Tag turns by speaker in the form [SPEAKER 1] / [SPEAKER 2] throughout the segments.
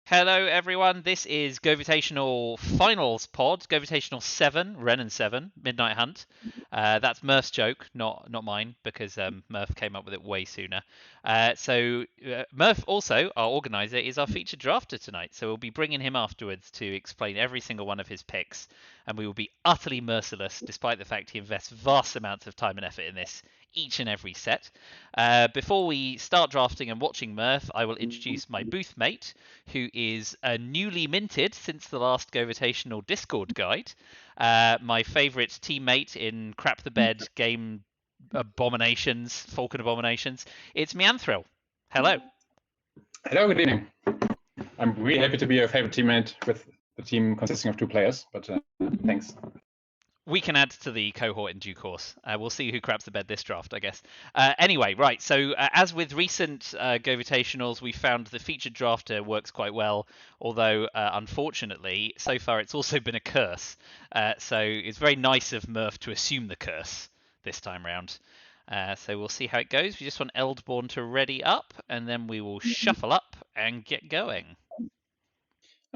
[SPEAKER 1] Hello, everyone. This is GOVitational Finals Pod, GOVitational 7, Ren and 7, Midnight Hunt. That's Murph's joke, not mine, because Murph came up with it way sooner. Murph, also, our organizer, is our featured drafter tonight, so we'll be bringing him afterwards to explain every single one of his picks, and we will be utterly merciless, despite the fact he invests vast amounts of time and effort in this each and every set. Before we start drafting and watching Murph, I will introduce my booth mate, who is newly minted since the last GOVitational Discord guide. My favourite teammate in Crap the Bed game abominations, Falcon abominations. It's Mianthril. Hello.
[SPEAKER 2] Hello, good evening. I'm really happy to be your favorite teammate with the team consisting of 2 players, but thanks.
[SPEAKER 1] We can add to the cohort in due course. We'll see who craps the bed this draft, I guess. Anyway, right. So as with recent GOVitationals, we found the featured drafter works quite well. Although unfortunately, so far it's also been a curse. So it's very nice of Murph to assume the curse this time round. So we'll see how it goes. We just want Eldborn to ready up, and then we will shuffle up and get going.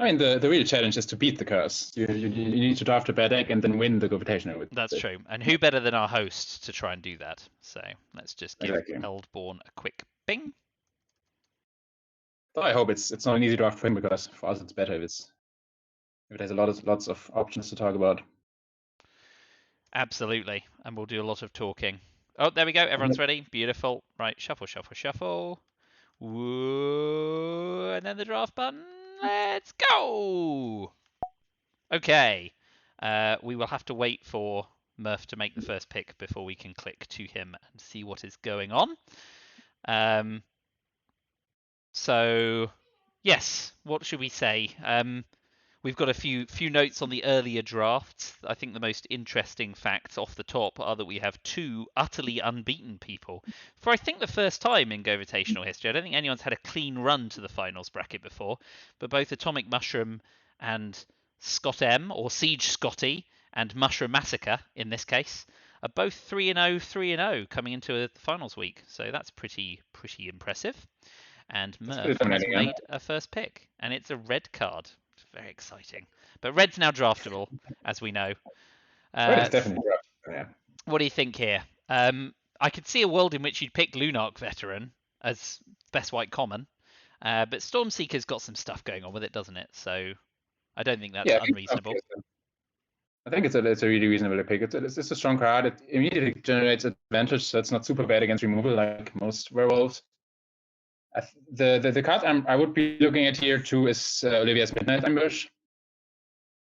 [SPEAKER 2] I mean, the real challenge is to beat the curse. You need to draft a bad deck and then win the GOVitational with
[SPEAKER 1] That's
[SPEAKER 2] it.
[SPEAKER 1] true. And who better than our host to try and do that? So let's just give
[SPEAKER 2] Exactly.
[SPEAKER 1] Eldborn a quick bing.
[SPEAKER 2] So I hope it's not an easy draft for him, because for us it's better if it has lots of options to talk about.
[SPEAKER 1] Absolutely. And we'll do a lot of talking. Oh, there we go. Everyone's ready. Beautiful. Right, shuffle, shuffle, shuffle. Woo! And then the draft button. Let's go! Okay. We will have to wait for Murph to make the first pick before we can click to him and see what is going on. So, yes, what should we say? We've got a few notes on the earlier drafts. I think the most interesting facts off the top are that we have 2 utterly unbeaten people for I think the first time in GOVitational history. I don't think anyone's had a clean run to the finals bracket before, but both Atomic Mushroom and Scott M, or Siege Scotty, and Mushroom Massacre in this case, are both 3-0, 3-0 coming into the finals week. So that's pretty impressive. And Murph has made a first pick, and it's a red card. It's very exciting. But red's now draftable, as we know.
[SPEAKER 2] Red is definitely draftable, yeah.
[SPEAKER 1] What do you think here? I could see a world in which you'd pick Lunark Veteran as best white common, but Stormseeker's got some stuff going on with it, doesn't it? So I don't think that's unreasonable.
[SPEAKER 2] I think it's a really reasonable pick. It's a strong card. It immediately generates advantage, so it's not super bad against removal like most werewolves. The card I would be looking at here too is Olivia's Midnight Ambush.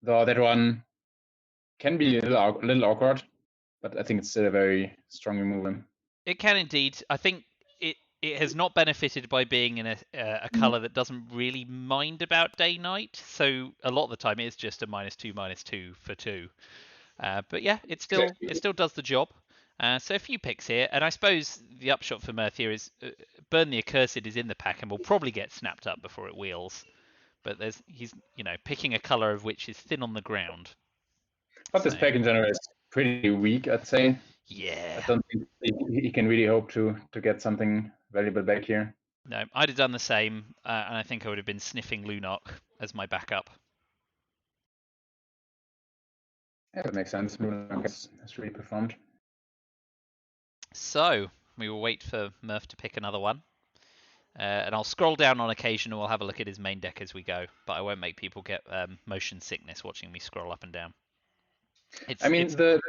[SPEAKER 2] Though that one can be a little awkward, but I think it's still a very strong removal.
[SPEAKER 1] It can indeed. I think it has not benefited by being in a color that doesn't really mind about day-night. So a lot of the time it is just a -2/-2 for 2. But yeah, it still does the job. So a few picks here, and I suppose the upshot for Murph here is Burn the Accursed is in the pack and will probably get snapped up before it wheels. But he's picking a color of which is thin on the ground.
[SPEAKER 2] But this pack in general is pretty weak, I'd say.
[SPEAKER 1] Yeah.
[SPEAKER 2] I don't think he can really hope to get something valuable back here.
[SPEAKER 1] No, I'd have done the same, and I think I would have been sniffing Lunark as my backup.
[SPEAKER 2] Yeah, that makes sense. Lunark has really performed.
[SPEAKER 1] So we will wait for Murph to pick another one. And I'll scroll down on occasion and we'll have a look at his main deck as we go. But I won't make people get motion sickness watching me scroll up and down.
[SPEAKER 2] The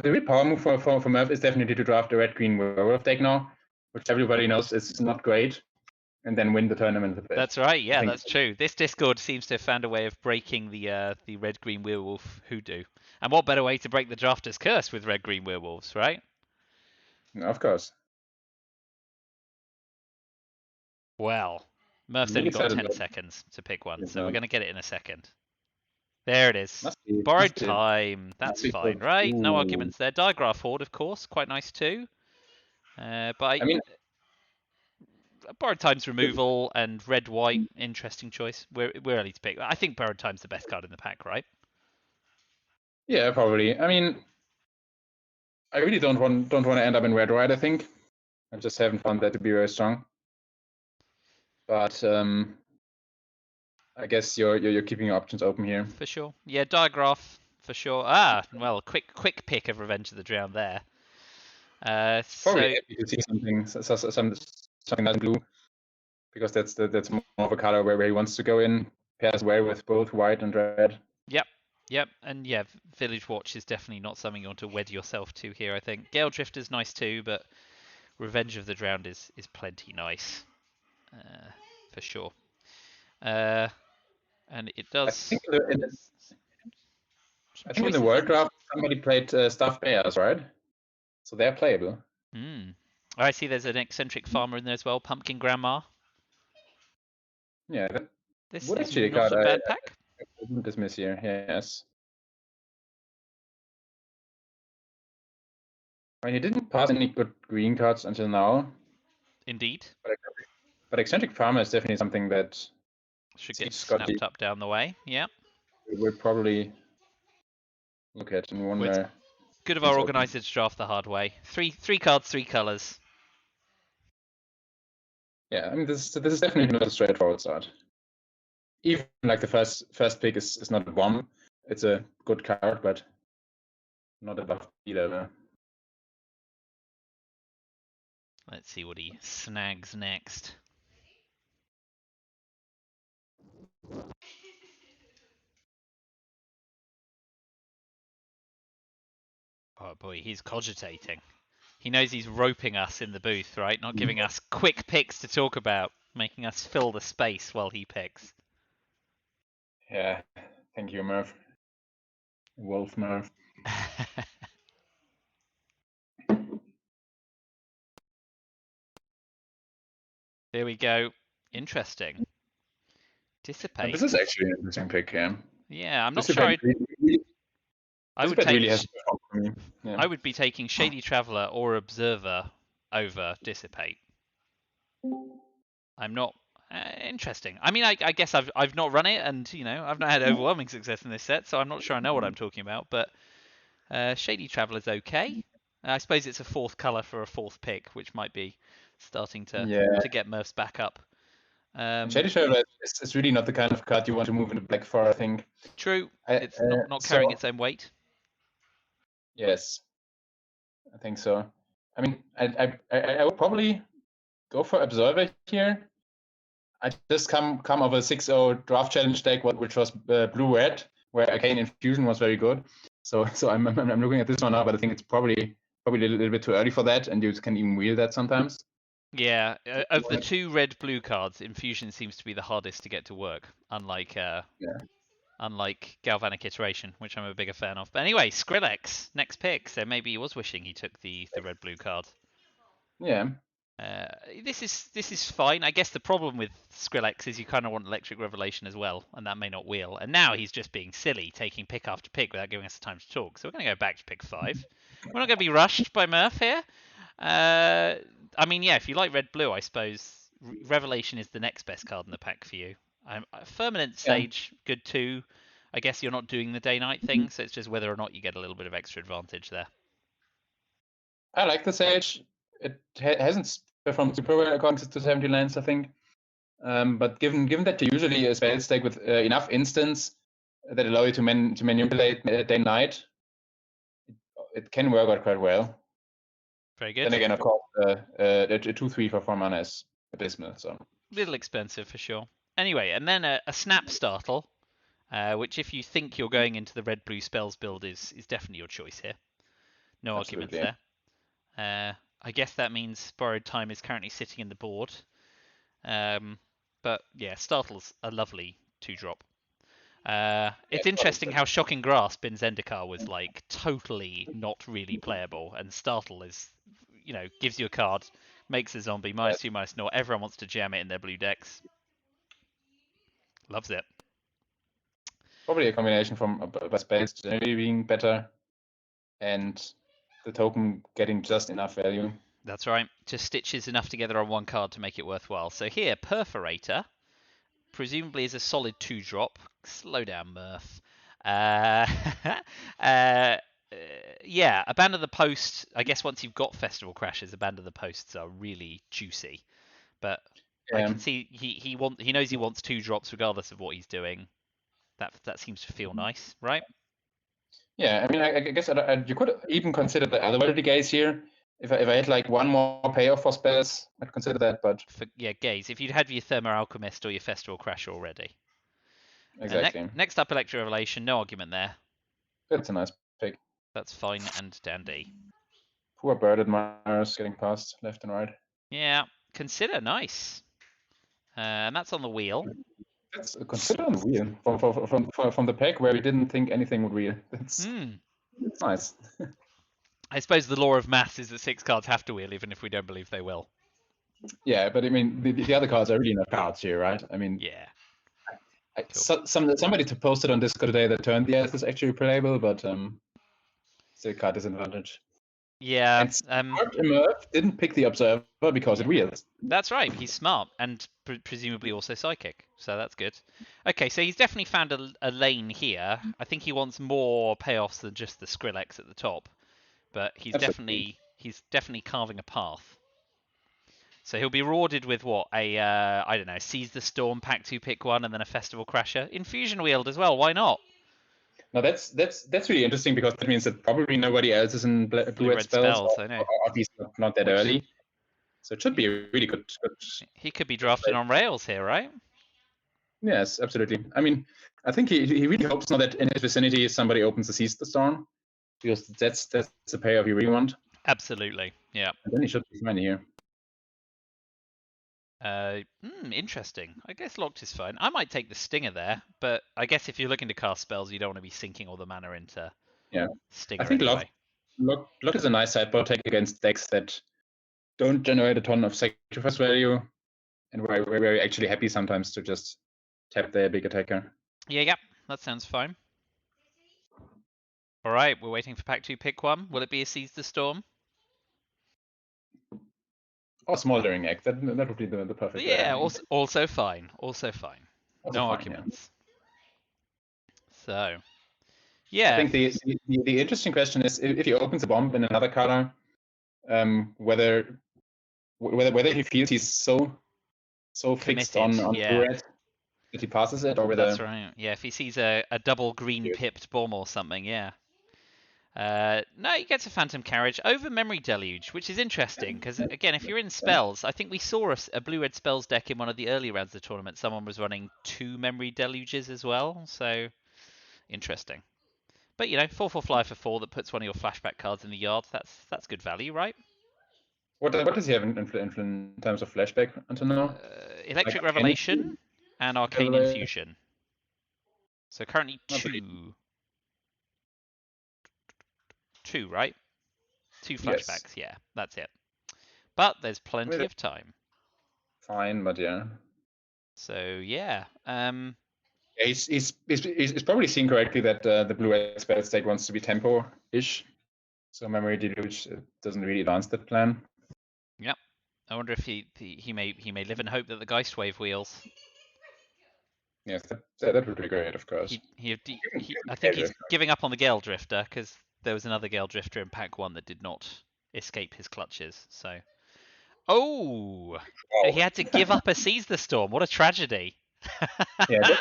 [SPEAKER 2] real power move for Murph is definitely to draft a red-green werewolf deck now, which everybody knows is not great, and then win the tournament with it.
[SPEAKER 1] That's right. Yeah, that's true. This Discord seems to have found a way of breaking the red-green werewolf hoodoo. And what better way to break the drafter's curse with red-green werewolves, right?
[SPEAKER 2] Of course.
[SPEAKER 1] Well, Murph's only got 10 seconds to pick one, so we're going to get it in a second. There it is. Borrowed time. That's fine, right? No arguments there. Digraph Horde, of course. Quite nice too. But Borrowed Time's removal and red-white, interesting choice. We're early to pick. I think Borrowed Time's the best card in the pack, right?
[SPEAKER 2] Yeah, probably. I mean, I really don't want to end up in red-white, I think. I just haven't found that to be very strong. But I guess you're keeping your options open here.
[SPEAKER 1] For sure. Yeah, diagraph for sure. Ah, well, quick pick of Revenge of the Drowned there.
[SPEAKER 2] Probably
[SPEAKER 1] So
[SPEAKER 2] happy to see something that's blue, because that's more of a color where he wants to go in. Pairs well with both white and red.
[SPEAKER 1] yep, and yeah, Village Watch is definitely not something you want to wed yourself to here. I think Gale Drifter's nice too, but Revenge of the Drowned is plenty nice, for sure. And it
[SPEAKER 2] I
[SPEAKER 1] does.
[SPEAKER 2] think
[SPEAKER 1] Some
[SPEAKER 2] I think in the
[SPEAKER 1] choices
[SPEAKER 2] World
[SPEAKER 1] there.
[SPEAKER 2] Draft somebody played Stuffed Bears, right? So they're playable.
[SPEAKER 1] Hmm. I see. There's an eccentric farmer in there as well, Pumpkin Grandma.
[SPEAKER 2] Yeah, that
[SPEAKER 1] This
[SPEAKER 2] would
[SPEAKER 1] is
[SPEAKER 2] actually a
[SPEAKER 1] not
[SPEAKER 2] card
[SPEAKER 1] a
[SPEAKER 2] I
[SPEAKER 1] bad pack,
[SPEAKER 2] wouldn't dismiss here. Yes. I mean, he didn't pass any good green cards until now,
[SPEAKER 1] indeed.
[SPEAKER 2] but eccentric farmer is definitely something that
[SPEAKER 1] Should get
[SPEAKER 2] Siege Scotty
[SPEAKER 1] snapped up down the way. Yeah.
[SPEAKER 2] will probably look at in
[SPEAKER 1] Well,
[SPEAKER 2] one
[SPEAKER 1] it's good of our
[SPEAKER 2] it's open.
[SPEAKER 1] organizer to draft the hard way. Three cards, three colors.
[SPEAKER 2] Yeah, I mean this is definitely not a straightforward start. Even like the first pick is not a bomb. It's a good card, but not above B level.
[SPEAKER 1] Let's see what he snags next. Oh boy, he's cogitating. He knows he's roping us in the booth, right? Not giving us quick picks to talk about, making us fill the space while he picks.
[SPEAKER 2] Yeah, thank you, Murph. Wolf Murph.
[SPEAKER 1] There we go. Interesting.
[SPEAKER 2] And
[SPEAKER 1] Dissipate.
[SPEAKER 2] this is actually an interesting pick, yeah.
[SPEAKER 1] Yeah, I'm not sure.
[SPEAKER 2] Dissipate really,
[SPEAKER 1] I would
[SPEAKER 2] Dissipate really
[SPEAKER 1] take.
[SPEAKER 2] has performed for me. Yeah.
[SPEAKER 1] I would be taking Shady Traveler or Observer over Dissipate. I'm not. Interesting. I mean, I guess I've not run it, and I've not had overwhelming success in this set, so I'm not sure I know what I'm talking about. But Shady Traveler's okay. I suppose it's a fourth color for a fourth pick, which might be starting to
[SPEAKER 2] Yeah.
[SPEAKER 1] get Murphs back up.
[SPEAKER 2] And Shady Traveler is really not the kind of card you want to move into black for, I think.
[SPEAKER 1] True.
[SPEAKER 2] I,
[SPEAKER 1] It's not
[SPEAKER 2] so
[SPEAKER 1] carrying its own weight.
[SPEAKER 2] yes, I think so. I mean, I would probably go for Observer here. I just come of a 6-0 draft challenge deck, which was blue-red, where Arcane Infusion was very good. So I'm looking at this one now, but I think it's probably a little bit too early for that, and you can even wheel that sometimes.
[SPEAKER 1] Yeah, of the two red-blue cards, Infusion seems to be the hardest to get to work, unlike Galvanic Iteration, which I'm a bigger fan of. But anyway, Skrillex, next pick. So maybe he was wishing he took the red-blue card.
[SPEAKER 2] Yeah.
[SPEAKER 1] This is fine. I guess the problem with Skrillex is you kind of want Electric Revelation as well, and that may not wheel. And now he's just being silly, taking pick after pick without giving us the time to talk. So we're going to go back to pick 5. We're not going to be rushed by Murph here. I mean, yeah, if you like red blue, I suppose Revelation is the next best card in the pack for you. Firmament Sage, good too. I guess you're not doing the day night thing, so it's just whether or not you get a little bit of extra advantage there.
[SPEAKER 2] I like the Sage. It hasn't performed super well according to 70 lands, I think. But given that you usually a spell stack with enough instants that allow you to manipulate day and night, it can work out quite well.
[SPEAKER 1] Very good.
[SPEAKER 2] Then again, of course, a 2/3 for 4 mana is abysmal. So
[SPEAKER 1] Little expensive for sure. Anyway, and then a Snap Startle, which if you think you're going into the red-blue spells build is definitely your choice here. No arguments
[SPEAKER 2] absolutely.
[SPEAKER 1] there. I guess that means Borrowed Time is currently sitting in the board. But yeah, Startle's a lovely 2-drop. It's interesting how Shocking Grasp in Zendikar was like totally not really playable, and Startle is, gives you a card, makes a zombie -2 -0. Everyone wants to jam it in their blue decks. Loves it.
[SPEAKER 2] Probably a combination from spells generally being better and the token getting just enough value.
[SPEAKER 1] That's right. Just stitches enough together on one card to make it worthwhile. So here, Perforator, presumably is a solid 2-drop. Slow down, Murph. Yeah, Abandon the Post. I guess once you've got Festival Crashes, Abandon the Posts are really juicy. But I
[SPEAKER 2] Yeah.
[SPEAKER 1] can see he knows he wants 2 drops regardless of what he's doing. That seems to feel nice, right?
[SPEAKER 2] Yeah, I mean, I guess you could even consider the other validity gaze here. If I had like one more payoff for spells, I'd consider that, but
[SPEAKER 1] Yeah, gaze. If you'd had your Thermo Alchemist or your Festival Crasher already.
[SPEAKER 2] exactly.
[SPEAKER 1] Next up, Electro Revelation. No argument there.
[SPEAKER 2] That's a nice pick.
[SPEAKER 1] That's fine and dandy.
[SPEAKER 2] Poor bird admirers getting passed left and right.
[SPEAKER 1] Yeah, consider nice. And that's on the wheel.
[SPEAKER 2] That's consider on wheel from the pack where we didn't think anything would wheel. That's nice.
[SPEAKER 1] I suppose the law of maths is that 6 cards have to wheel, even if we don't believe they will.
[SPEAKER 2] Yeah, but I mean, the other cards are really not cards here, right? I mean,
[SPEAKER 1] Yeah.
[SPEAKER 2] somebody posted on Discord today that Turn the Earth is actually playable, but still card disadvantage.
[SPEAKER 1] Yeah.
[SPEAKER 2] And Murph didn't pick the Observer because it wheels.
[SPEAKER 1] That's right. He's smart and presumably also psychic, so that's good. Okay, so he's definitely found a lane here. I think he wants more payoffs than just the Skrillex at the top, but he's
[SPEAKER 2] Absolutely.
[SPEAKER 1] definitely carving a path. So he'll be rewarded with what, I don't know, Seize the Storm, Pack 2, pick 1, and then a Festival Crasher. Infusion Wheeled as well, why not?
[SPEAKER 2] Now that's really interesting because that means that probably nobody else is in blue-red spells,
[SPEAKER 1] I know.
[SPEAKER 2] or at least not that early. So it should be a really good.
[SPEAKER 1] He could be drafted on rails here, right?
[SPEAKER 2] Yes, absolutely. I mean, I think he really hopes now that in his vicinity somebody opens the Seize the Storm, because that's the payoff you really want.
[SPEAKER 1] Absolutely, yeah.
[SPEAKER 2] And then he should be fine here.
[SPEAKER 1] Interesting. I guess locked is fine. I might take the Stinger there, but I guess if you're looking to cast spells, you don't want to be sinking all the mana into Stinger
[SPEAKER 2] I think
[SPEAKER 1] anyway.
[SPEAKER 2] lock is a nice sideboard take against decks that don't generate a ton of sacrifice value, and we're very actually happy sometimes to just tap their big attacker.
[SPEAKER 1] Yeah, that sounds fine. All right, we're waiting for Pack 2, pick 1. Will it be a Seize the Storm?
[SPEAKER 2] Or Smoldering Egg. That would be the perfect way.
[SPEAKER 1] Yeah, also fine. Also fine.
[SPEAKER 2] Also
[SPEAKER 1] no
[SPEAKER 2] fine,
[SPEAKER 1] arguments. So, yeah.
[SPEAKER 2] I think the interesting question is if he opens a bomb in another color, whether he feels he's so fixed on red that he passes it, or whether
[SPEAKER 1] that's right. Yeah, if he sees a double green pipped bomb or something, yeah. No, he gets a Phantom Carriage over Memory Deluge, which is interesting because, again, if you're in spells, I think we saw a blue-red spells deck in one of the early rounds of the tournament. Someone was running 2 Memory Deluges as well, so interesting. But, 4/4 fly for 4 that puts one of your flashback cards in the yard, that's good value, right?
[SPEAKER 2] What does he have in terms of flashback until now?
[SPEAKER 1] Electric Revelation and Arcane Infusion. So currently 2. 2, right? 2 flashbacks, yeah, that's it. But there's plenty of time.
[SPEAKER 2] Fine, but yeah.
[SPEAKER 1] So yeah.
[SPEAKER 2] He's probably seen correctly that the blue-red spell state wants to be tempo-ish. So Memory Deluge doesn't really advance that plan.
[SPEAKER 1] Yep. I wonder if he may live in hope that the Geist Wave wheels.
[SPEAKER 2] Yes, that would be great, of course.
[SPEAKER 1] I think he's giving up on the Gale Drifter because there was another Gale Drifter in pack 1 that did not escape his clutches. So, he had to give up a Seize the Storm. What a tragedy!
[SPEAKER 2] Yeah,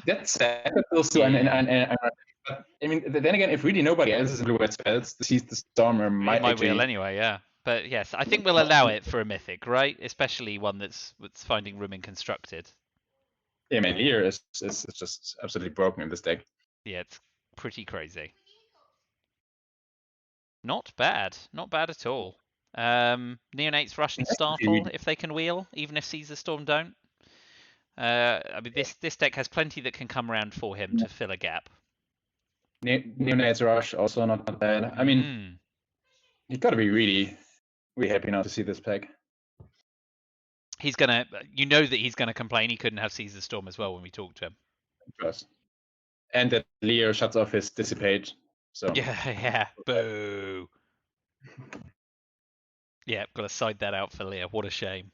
[SPEAKER 2] that's sad. I mean, then again, if really nobody else is in blue-red spells, the Seize the Storm might
[SPEAKER 1] wheel anyway. Yeah, but yes, I think we'll allow it for a mythic, right? Especially one that's finding room in constructed.
[SPEAKER 2] Yeah, man, Lear is just absolutely broken in this deck.
[SPEAKER 1] Yeah, it's pretty crazy. Not bad at all. Neonates Russian Startle if they can wheel, even if Seize the Storm don't. I mean, this deck has plenty that can come around for him to fill a gap.
[SPEAKER 2] Neonates Rush also not bad. I mean, you've got to be really, really happy now to see this pack.
[SPEAKER 1] He's gonna, that he's gonna complain he couldn't have Seize the Storm as well when we talk to him.
[SPEAKER 2] Yes. And that Leo shuts off his Dissipate. So
[SPEAKER 1] yeah, boo. Yeah, got to side that out for Leo. What a shame.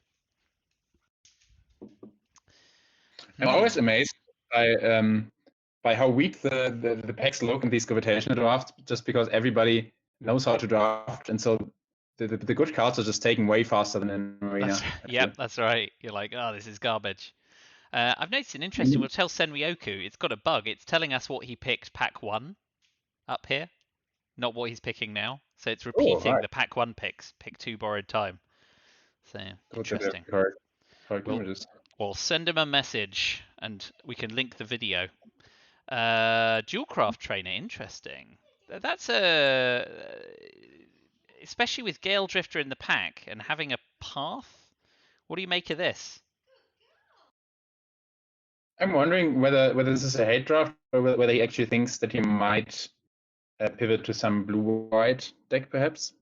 [SPEAKER 2] I'm always amazed by how weak the packs look in these GOVitational drafts, just because everybody knows how to draft, and so the good cards are just taken way faster than in Arena. I feel.
[SPEAKER 1] Yep, that's right. You're like, oh, this is garbage. I've noticed an
[SPEAKER 2] I
[SPEAKER 1] interesting.
[SPEAKER 2] mean,
[SPEAKER 1] We'll tell Senryoku. It's got a bug. It's telling us what he picked pack one up here, not what he's picking now. So it's
[SPEAKER 2] oh,
[SPEAKER 1] repeating
[SPEAKER 2] right.
[SPEAKER 1] the pack one picks. Pick two borrowed time. So
[SPEAKER 2] Those are the
[SPEAKER 1] interesting.
[SPEAKER 2] correct
[SPEAKER 1] We'll
[SPEAKER 2] images.
[SPEAKER 1] we'll send him a message and we can link the video. Dual craft trainer, interesting. That's a especially with Gale Drifter in the pack and having a path. What do you make of this?
[SPEAKER 2] I'm wondering whether this is a hate draft or whether he actually thinks that he might pivot to some blue-white deck, perhaps.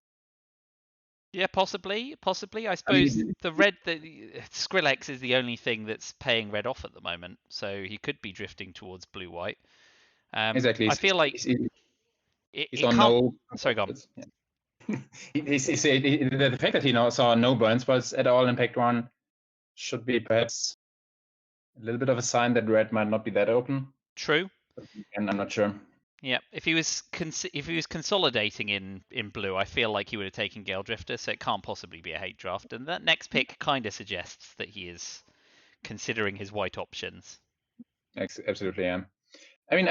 [SPEAKER 1] Yeah, possibly. I
[SPEAKER 2] I
[SPEAKER 1] suppose
[SPEAKER 2] mean,
[SPEAKER 1] the Skrillex is the only thing that's paying red off at the moment, so he could be drifting towards blue white.
[SPEAKER 2] exactly.
[SPEAKER 1] I feel like it,
[SPEAKER 2] He
[SPEAKER 1] it
[SPEAKER 2] saw
[SPEAKER 1] can't.
[SPEAKER 2] no.
[SPEAKER 1] Sorry, gone.
[SPEAKER 2] Yeah. The fact that he now saw no burn spells at all in Pact 1 should be perhaps a little bit of a sign that red might not be that open.
[SPEAKER 1] True.
[SPEAKER 2] And I'm not sure.
[SPEAKER 1] Yeah, if he was consolidating in blue, I feel like he would have taken Gale Drifter, so it can't possibly be a hate draft. And that next pick kind of suggests that he is considering his white options.
[SPEAKER 2] Absolutely, yeah. I mean,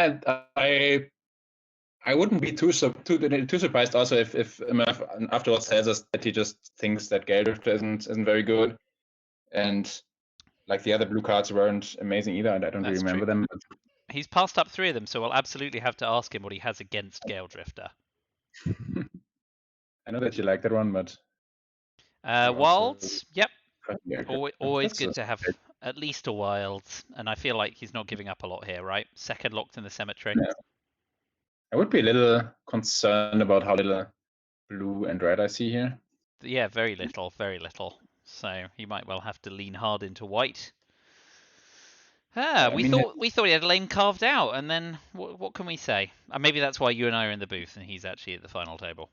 [SPEAKER 2] I wouldn't be too surprised also if Murph afterwards tells us that he just thinks that Gale Drifter isn't very good, and like the other blue cards weren't amazing either. And I don't really
[SPEAKER 1] That's
[SPEAKER 2] remember
[SPEAKER 1] true.
[SPEAKER 2] them.
[SPEAKER 1] He's passed up three of them, so we'll absolutely have to ask him what he has against Gale Drifter.
[SPEAKER 2] I know that you like that one, but you also
[SPEAKER 1] Wilds, yep, always
[SPEAKER 2] that's
[SPEAKER 1] good to have at least a wild, and I feel like he's not giving up a lot here, right? Second locked in the cemetery.
[SPEAKER 2] yeah. I would be a little concerned about how little blue and red I see here.
[SPEAKER 1] Yeah, very little, very little. So he might well have to lean hard into white.
[SPEAKER 2] I
[SPEAKER 1] We
[SPEAKER 2] mean,
[SPEAKER 1] thought he had a lane carved out, and then what can we say? Maybe that's why you and I are in the booth, and he's actually at the final table.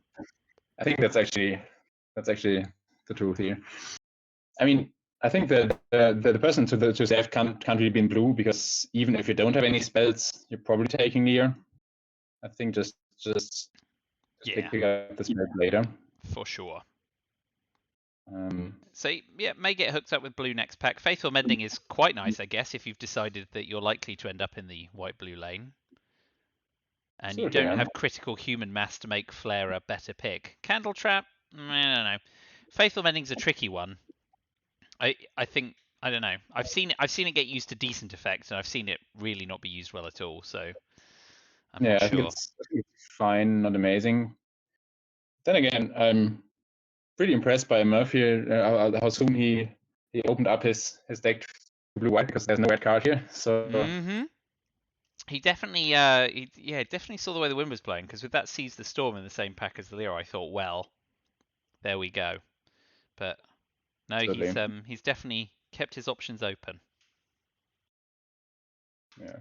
[SPEAKER 2] I think that's actually the truth here. I mean, I think the person to save can't really be in blue, because even if you don't have any spells, you're probably taking near. I think just
[SPEAKER 1] Yeah,
[SPEAKER 2] pick up the spell later.
[SPEAKER 1] for sure.
[SPEAKER 2] Um,
[SPEAKER 1] So yeah, may get hooked up with blue next pack. Faithful Mending is quite nice, I guess, if you've decided that you're likely to end up in the white-blue lane. And you
[SPEAKER 2] absolutely,
[SPEAKER 1] don't
[SPEAKER 2] yeah.
[SPEAKER 1] have critical human mass to make Flare a better pick. Candle Trap, I don't know. Faithful Mending's a tricky one. I think I don't know. I've seen it get used to decent effects, and I've seen it really not be used well at all. So I'm
[SPEAKER 2] Yeah,
[SPEAKER 1] not sure.
[SPEAKER 2] I think it's fine, not amazing. Then again, I'm pretty impressed by Murph here, how soon he opened up his deck to blue-white, because there's no red card here. So
[SPEAKER 1] Mm-hmm. He definitely, definitely saw the way the wind was blowing, because with that Seize the Storm in the same pack as the Leo, I thought, well, there we go. But no,
[SPEAKER 2] absolutely,
[SPEAKER 1] he's definitely kept his options open.
[SPEAKER 2] yeah.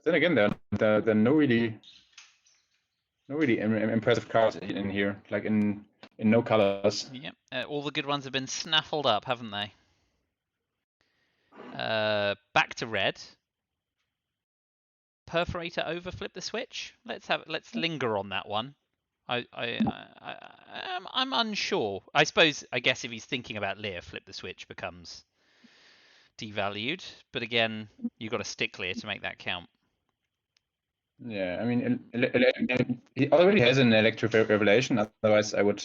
[SPEAKER 2] Then again, there are no really impressive cards in here, like in no colors.
[SPEAKER 1] Yep, all the good ones have been snaffled up, haven't they? Back to red. Perforator over flip the switch. Let's linger on that one. I'm unsure. I guess if he's thinking about Lear, flip the switch becomes devalued. But again, you've got to stick Lear to make that count.
[SPEAKER 2] Yeah, I mean, he already has an electric revelation. Otherwise, I would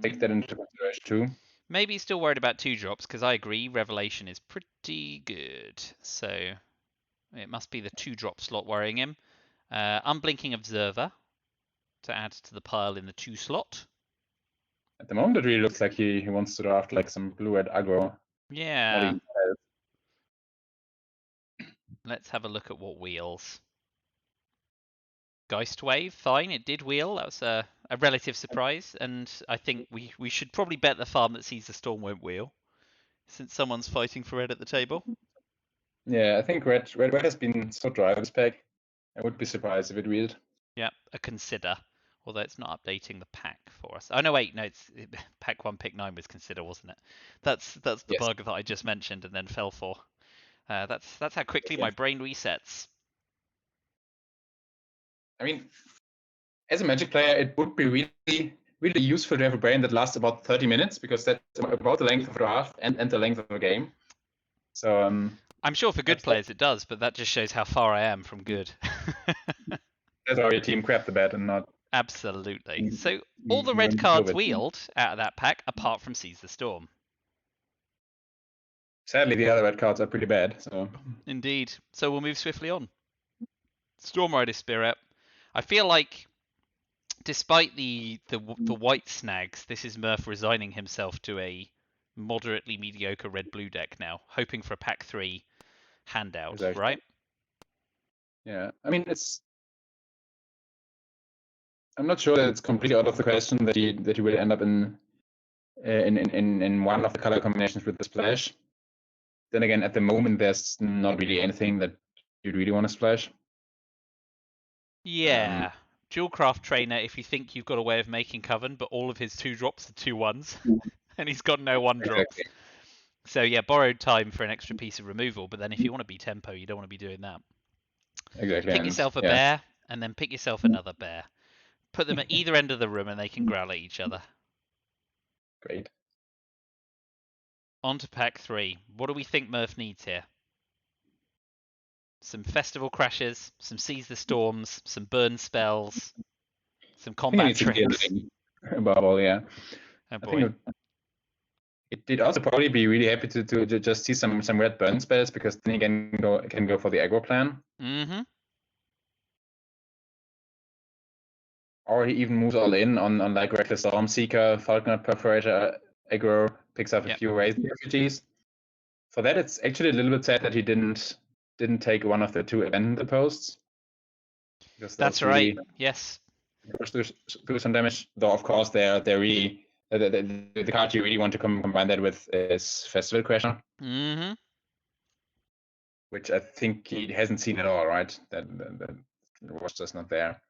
[SPEAKER 2] take that into consideration too.
[SPEAKER 1] Maybe he's still worried about two drops, because I agree, Revelation is pretty good. So it must be the two drop slot worrying him. Unblinking Observer to add to the pile in the two slot.
[SPEAKER 2] At the moment, it really looks like he wants to draft like some blue-red aggro. Not
[SPEAKER 1] Yeah.
[SPEAKER 2] even
[SPEAKER 1] Let's have a look at what wheels. Geist Wave, fine, it did wheel. That was a relative surprise, and I think we should probably bet the farm that Sees the Storm won't wheel, since someone's fighting for red at the table.
[SPEAKER 2] Yeah, I think red has been so dry this pack. I would be surprised if it wheeled.
[SPEAKER 1] Yeah, a consider, although it's not updating the pack for us. Oh no, wait, no, it's pack 1, pick 9 was consider, wasn't it? That's the
[SPEAKER 2] Yes.
[SPEAKER 1] bug that I just mentioned and then fell for. That's how quickly
[SPEAKER 2] Yeah.
[SPEAKER 1] my brain resets.
[SPEAKER 2] I mean, as a Magic player, it would be really really useful to have a brain that lasts about 30 minutes because that's about the length of a draft and the length of a game. So
[SPEAKER 1] I'm sure for good players it does, but that just shows how far I am from good.
[SPEAKER 2] that's why your team crapped the bed and not.
[SPEAKER 1] Absolutely. So all the
[SPEAKER 2] You
[SPEAKER 1] red
[SPEAKER 2] wouldn't
[SPEAKER 1] cards
[SPEAKER 2] move it.
[SPEAKER 1] wheeled out of that pack, apart from Seize the Storm.
[SPEAKER 2] Sadly, the other red cards are pretty bad. So
[SPEAKER 1] Indeed. So we'll move swiftly on. Storm Rider Spirit. I feel like, despite the white snags, this is Murph resigning himself to a moderately mediocre red-blue deck now, hoping for a pack 3 handout,
[SPEAKER 2] exactly.
[SPEAKER 1] right?
[SPEAKER 2] Yeah, I mean I'm not sure that it's completely out of the question that you will end up in one of the color combinations with the splash. Then again, at the moment, there's not really anything that you'd really want to splash.
[SPEAKER 1] Yeah. Dual Craft Trainer, if you think you've got a way of making Coven, but all of his 2-drops are 2-1s, and he's got no 1-drops.
[SPEAKER 2] Exactly.
[SPEAKER 1] So yeah, borrowed time for an extra piece of removal, but then if you want to be tempo, you don't want to be doing that.
[SPEAKER 2] Exactly.
[SPEAKER 1] Pick
[SPEAKER 2] And
[SPEAKER 1] yourself a
[SPEAKER 2] yeah,
[SPEAKER 1] bear, and then pick yourself another bear. Put them at either end of the room, and they can growl at each other.
[SPEAKER 2] great.
[SPEAKER 1] On to pack 3. What do we think Murph needs here? Some Festival Crashes, some Seize the Storms, some Burn Spells, some
[SPEAKER 2] I think it
[SPEAKER 1] Combat
[SPEAKER 2] needs to be
[SPEAKER 1] Tricks.
[SPEAKER 2] above all, yeah.
[SPEAKER 1] Oh
[SPEAKER 2] I
[SPEAKER 1] boy.
[SPEAKER 2] think it'd also probably be really happy to just see some red burn spells because then you can go for the aggro plan.
[SPEAKER 1] Mm-hmm.
[SPEAKER 2] Or he even moves all in on like Reckless Storm Seeker, Falconer Perforator, aggro, picks up a few raised refugees. For that, it's actually a little bit sad that he didn't take one of the 2 event posts. Because
[SPEAKER 1] That's
[SPEAKER 2] really,
[SPEAKER 1] right. Yes.
[SPEAKER 2] do some damage. Though of course they're really the card you really want to combine that with is Festival Crasher.
[SPEAKER 1] Mm-hmm.
[SPEAKER 2] Which I think he hasn't seen at all, right? That was just not there.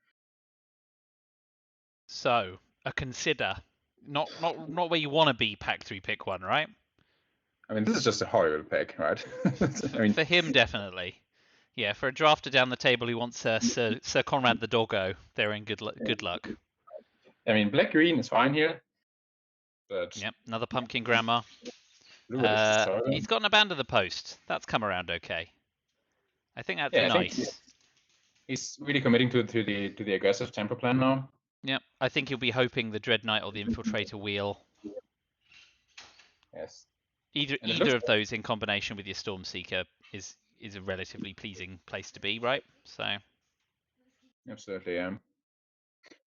[SPEAKER 1] So, a consider. Not where you want to be, pack 3, pick 1, right?
[SPEAKER 2] I mean, this is just a horrible pick, right? I mean,
[SPEAKER 1] for him, definitely. Yeah, for a drafter down the table who wants Sir Conrad the Doggo, they're in good luck.
[SPEAKER 2] I mean, black green is fine here, but
[SPEAKER 1] Yep, another pumpkin grandma.
[SPEAKER 2] blue is just horrible.
[SPEAKER 1] He's got an Abandon the Post. That's come around okay. I think that's
[SPEAKER 2] Yeah,
[SPEAKER 1] nice.
[SPEAKER 2] I think he's really committing to the aggressive tempo plan now.
[SPEAKER 1] Yep, I think he'll be hoping the Dread Knight or the Infiltrator wheel.
[SPEAKER 2] Yes.
[SPEAKER 1] Either of those in combination with your Storm Seeker is a relatively pleasing place to be, right? So
[SPEAKER 2] absolutely, yeah.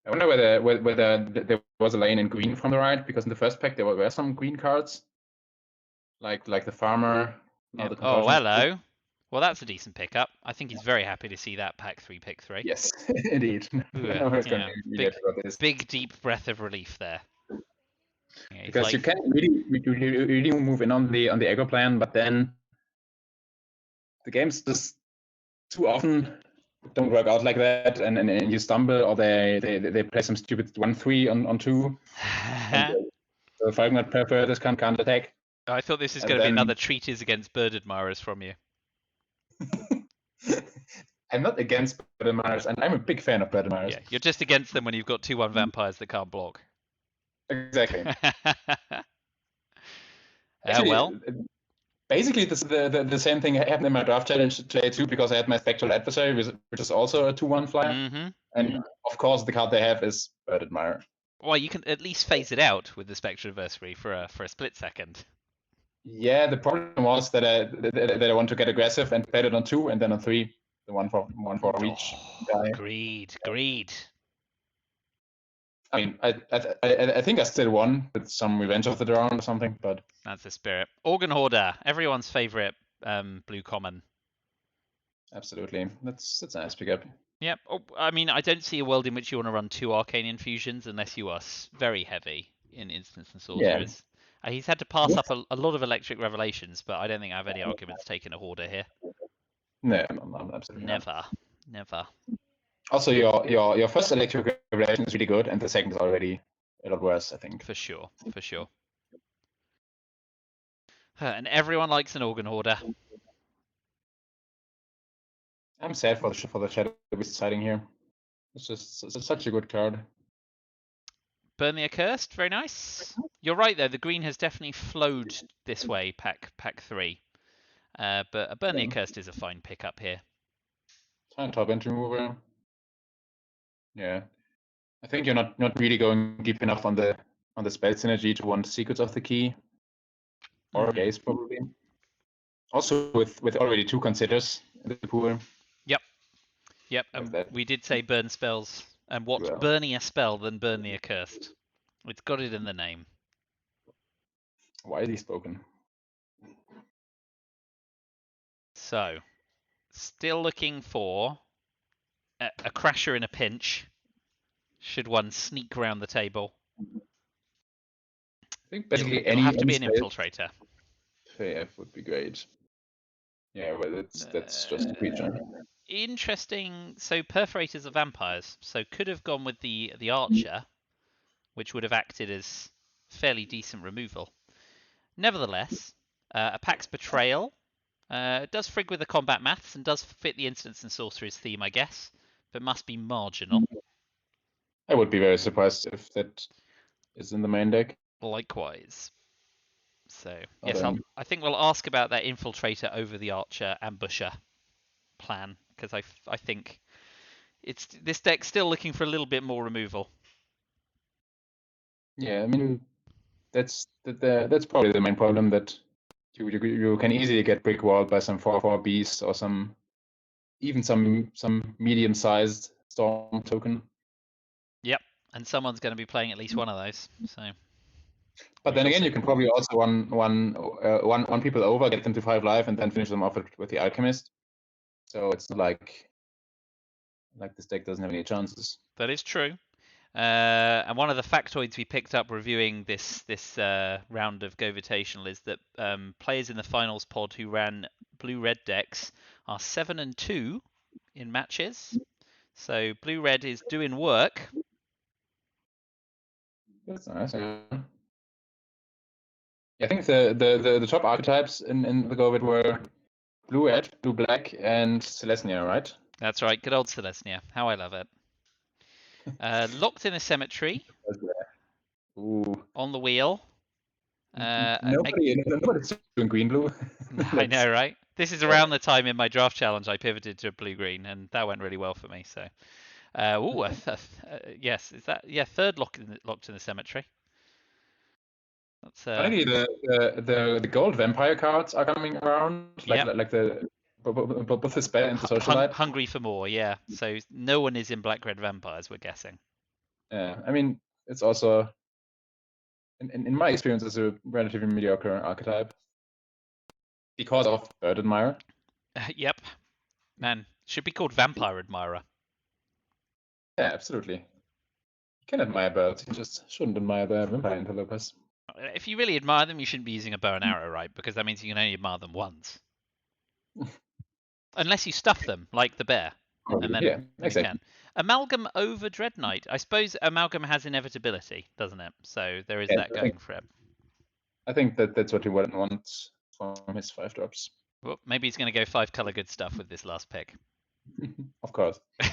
[SPEAKER 2] I wonder whether there was a lane in green from the right, because in the first pack there were some green cards, like the farmer.
[SPEAKER 1] Yep. Oh, hello. Well, that's a decent pickup. I think he's very happy to see that pack 3, pick 3.
[SPEAKER 2] Yes, indeed.
[SPEAKER 1] Yeah, big deep breath of relief there. Yeah,
[SPEAKER 2] because
[SPEAKER 1] like,
[SPEAKER 2] you can really move in on the aggro plan, but then the games just too often don't work out like that, and you stumble, or they play some stupid 1-3 on 2. And the Falconer Perforators can't attack.
[SPEAKER 1] I thought this was going to be another treatise against bird admirers from you.
[SPEAKER 2] I'm not against bird admirers, and I'm a big fan of bird admirers.
[SPEAKER 1] Yeah, you're just against them when you've got 2/1 vampires that can't block.
[SPEAKER 2] Exactly.
[SPEAKER 1] Actually, well,
[SPEAKER 2] basically the same thing happened in my draft challenge today too, because I had my Spectral Adversary, which is also a 2/1 flyer.
[SPEAKER 1] Mm-hmm.
[SPEAKER 2] And of course the card they have is Bird Admirer.
[SPEAKER 1] Well, you can at least phase it out with the Spectral Adversary for a split second.
[SPEAKER 2] Yeah, the problem was that I want to get aggressive and play it on 2 and then on 3, the one for reach guy.
[SPEAKER 1] Greed.
[SPEAKER 2] I mean, I think I still won with some Revenge of the Dawn or something, but
[SPEAKER 1] that's the spirit. Organ Hoarder, everyone's favorite blue common.
[SPEAKER 2] Absolutely, that's a nice pickup.
[SPEAKER 1] Yep. Oh, I mean, I don't see a world in which you want to run 2 arcane infusions unless you are very heavy in instants and sorcerers. Yeah. He's had to pass up a lot of electric revelations, but I don't think I have any arguments taking a hoarder here.
[SPEAKER 2] No, absolutely
[SPEAKER 1] Never.
[SPEAKER 2] Also, your first electric revelation is really good, and the second is already a lot worse, I think.
[SPEAKER 1] For sure. And everyone likes an organ hoarder.
[SPEAKER 2] I'm sad for the Shadow Beast sighting here. It's just such a good card.
[SPEAKER 1] Burn the Accursed, very nice. You're right though, the green has definitely flowed this way, pack 3. But a Burn the Accursed is a fine pickup here.
[SPEAKER 2] Fine top entry mover. Yeah. I think you're not really going deep enough on the spell synergy to want Secrets of the Key. Or Gaze probably. Also with already 2 considers in the pool.
[SPEAKER 1] Yep,
[SPEAKER 2] Like
[SPEAKER 1] and
[SPEAKER 2] that.
[SPEAKER 1] we did say burn spells. And what
[SPEAKER 2] Well.
[SPEAKER 1] burning a spell than Burn the Accursed? It's got it in the name.
[SPEAKER 2] Widely spoken.
[SPEAKER 1] So, still looking for a crasher in a pinch. Should one sneak around the table?
[SPEAKER 2] I think basically
[SPEAKER 1] It'll have to be an
[SPEAKER 2] spell
[SPEAKER 1] infiltrator.
[SPEAKER 2] AF would be great. Yeah, well, that's just a creature.
[SPEAKER 1] Interesting. So perforators are vampires, so could have gone with the archer, which would have acted as fairly decent removal. Nevertheless, a Pax Betrayal does frig with the combat maths and does fit the instants and sorcerers theme, I guess, but must be marginal.
[SPEAKER 2] I would be very surprised if that is in the main deck.
[SPEAKER 1] Likewise. So
[SPEAKER 2] But,
[SPEAKER 1] yes, I think we'll ask about that infiltrator over the archer ambusher plan, because I think this deck's still looking for a little bit more removal.
[SPEAKER 2] yeah, I mean that's probably the main problem, that you can easily get brick walled by some 4/4 beast or some medium-sized storm token.
[SPEAKER 1] Yep, and someone's going to be playing at least one of those. So.
[SPEAKER 2] But then again, you can probably also one people over, get them to 5 life, and then finish them off with the Alchemist. So it's not like this deck doesn't have any chances.
[SPEAKER 1] That is true. And one of the factoids we picked up reviewing this round of GOVitational is that players in the finals pod who ran blue-red decks are 7-2 in matches. So blue-red is doing work.
[SPEAKER 2] That's nice. Yeah. I think the top archetypes in the Govit were blue-red, blue-black, and Celestia, right?
[SPEAKER 1] That's right, good old Celestia. How I love it. Locked in a cemetery.
[SPEAKER 2] Ooh.
[SPEAKER 1] On the wheel.
[SPEAKER 2] Nobody's doing green-blue.
[SPEAKER 1] I know, right? This is around the time in my draft challenge I pivoted to blue-green, and that went really well for me. So, yes, is that third locked in the cemetery? That's
[SPEAKER 2] Finally, the gold vampire cards are coming around, like the both the spell and the socialite.
[SPEAKER 1] Hungry for more, yeah. So no one is in black-red vampires, we're guessing.
[SPEAKER 2] Yeah, I mean, it's also in my experience, it's a relatively mediocre archetype because of Bird Admirer.
[SPEAKER 1] Yep, man, should be called Vampire Admirer.
[SPEAKER 2] Yeah, absolutely. You can admire birds, you just shouldn't admire the vampire interlopers.
[SPEAKER 1] If you really admire them, you shouldn't be using a bow and arrow, right? Because that means you can only admire them once. Unless you stuff them, like the bear. And then,
[SPEAKER 2] yeah, exactly.
[SPEAKER 1] You can. Amalgam over Dread Knight. I suppose Amalgam has inevitability, doesn't it? So there is that going for it.
[SPEAKER 2] I think that's what he wouldn't want from his 5 drops.
[SPEAKER 1] Well, maybe he's going to go 5 color good stuff with this last pick.
[SPEAKER 2] Of course. I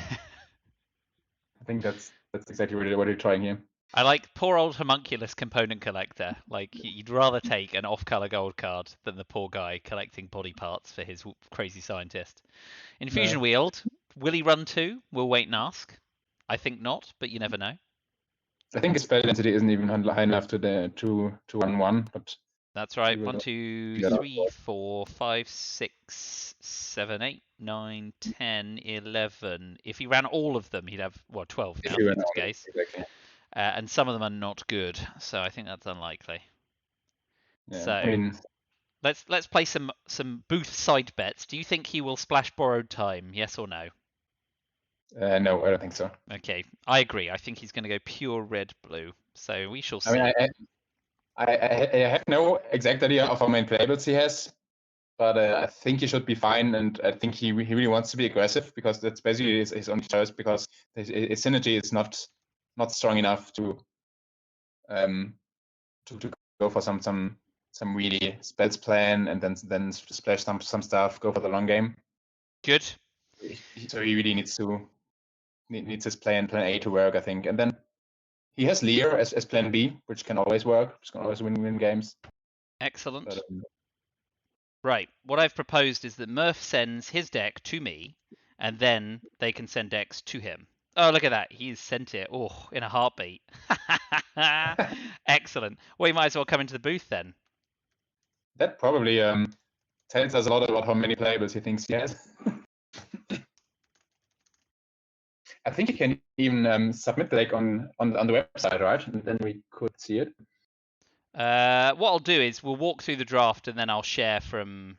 [SPEAKER 2] think that's exactly what you're trying here.
[SPEAKER 1] I like poor old homunculus component collector. Like, you'd rather take an off-color gold card than the poor guy collecting body parts for his crazy scientist. Infusion Wield, will he run 2? We'll wait and ask. I think not, but you never know.
[SPEAKER 2] I think his spell density isn't even high enough to the 2/1/1, but
[SPEAKER 1] that's right. 1, 2, 3, 4, 5, 6, 7, 8, 9, 10, 11. If he ran all of them, he'd have 12 now in this case.
[SPEAKER 2] Exactly.
[SPEAKER 1] And some of them are not good, so I think that's unlikely.
[SPEAKER 2] Yeah,
[SPEAKER 1] so
[SPEAKER 2] I mean,
[SPEAKER 1] let's play some Booth side bets. Do you think he will splash Borrowed Time? Yes or no?
[SPEAKER 2] No, I don't think so.
[SPEAKER 1] Okay, I agree. I think he's going to go pure red blue. So we shall see.
[SPEAKER 2] I mean, I have no exact idea of how many playabilities he has, but I think he should be fine, and I think he really wants to be aggressive, because that's basically his only choice, because his synergy is not strong enough to go for some really spells plan, and then splash some stuff, go for the long game.
[SPEAKER 1] Good.
[SPEAKER 2] So he really needs his plan A to work, I think, and then He has Lear as plan B, which can always work, which can always win games.
[SPEAKER 1] Excellent.
[SPEAKER 2] But,
[SPEAKER 1] Right. What I've proposed is that Murph sends his deck to me, and then they can send decks to him. Oh, look at that. He's sent it. Oh, in a heartbeat. Excellent. Well, you might as well come into the booth then.
[SPEAKER 2] that probably tells us a lot about how many playables he thinks he has. I think you can even submit the deck on the website, right? And then we could see it.
[SPEAKER 1] What I'll do is we'll walk through the draft, and then I'll share from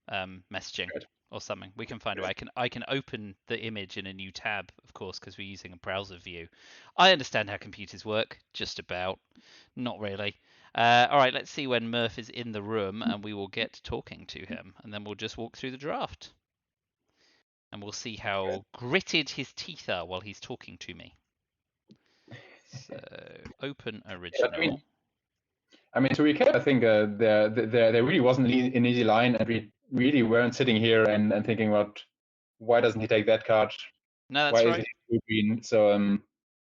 [SPEAKER 1] messaging
[SPEAKER 2] Good.
[SPEAKER 1] or something. We can find a way. I can open the image in a new tab, of course, because we're using a browser view. I understand how computers work, just about. Not really. All right, let's see when Murph is in the room, and we will get talking to him, and then we'll just walk through the draft, and we'll see how gritted his teeth are while he's talking to me. So open original.
[SPEAKER 2] I mean, to recap, I think there really wasn't an easy line, and we really weren't sitting here and thinking about why doesn't he take that card?
[SPEAKER 1] No, that's
[SPEAKER 2] Why
[SPEAKER 1] right.
[SPEAKER 2] is he blue green? So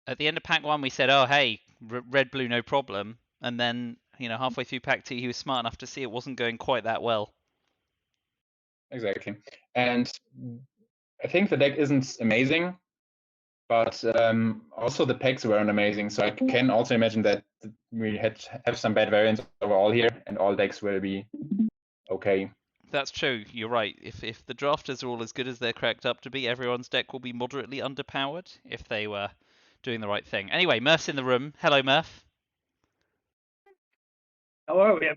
[SPEAKER 1] At the end of pack one, we said, "Oh, hey, red blue, no problem." And then, halfway through pack two, he was smart enough to see it wasn't going quite that well.
[SPEAKER 2] exactly, and I think the deck isn't amazing, but also the packs weren't amazing. So I can also imagine that we have some bad variants overall here, and all decks will be okay.
[SPEAKER 1] That's true. You're right. If the drafters are all as good as they're cracked up to be, everyone's deck will be moderately underpowered if they were doing the right thing. Anyway, Murph's in the room. Hello, Murph.
[SPEAKER 3] Hello, yeah.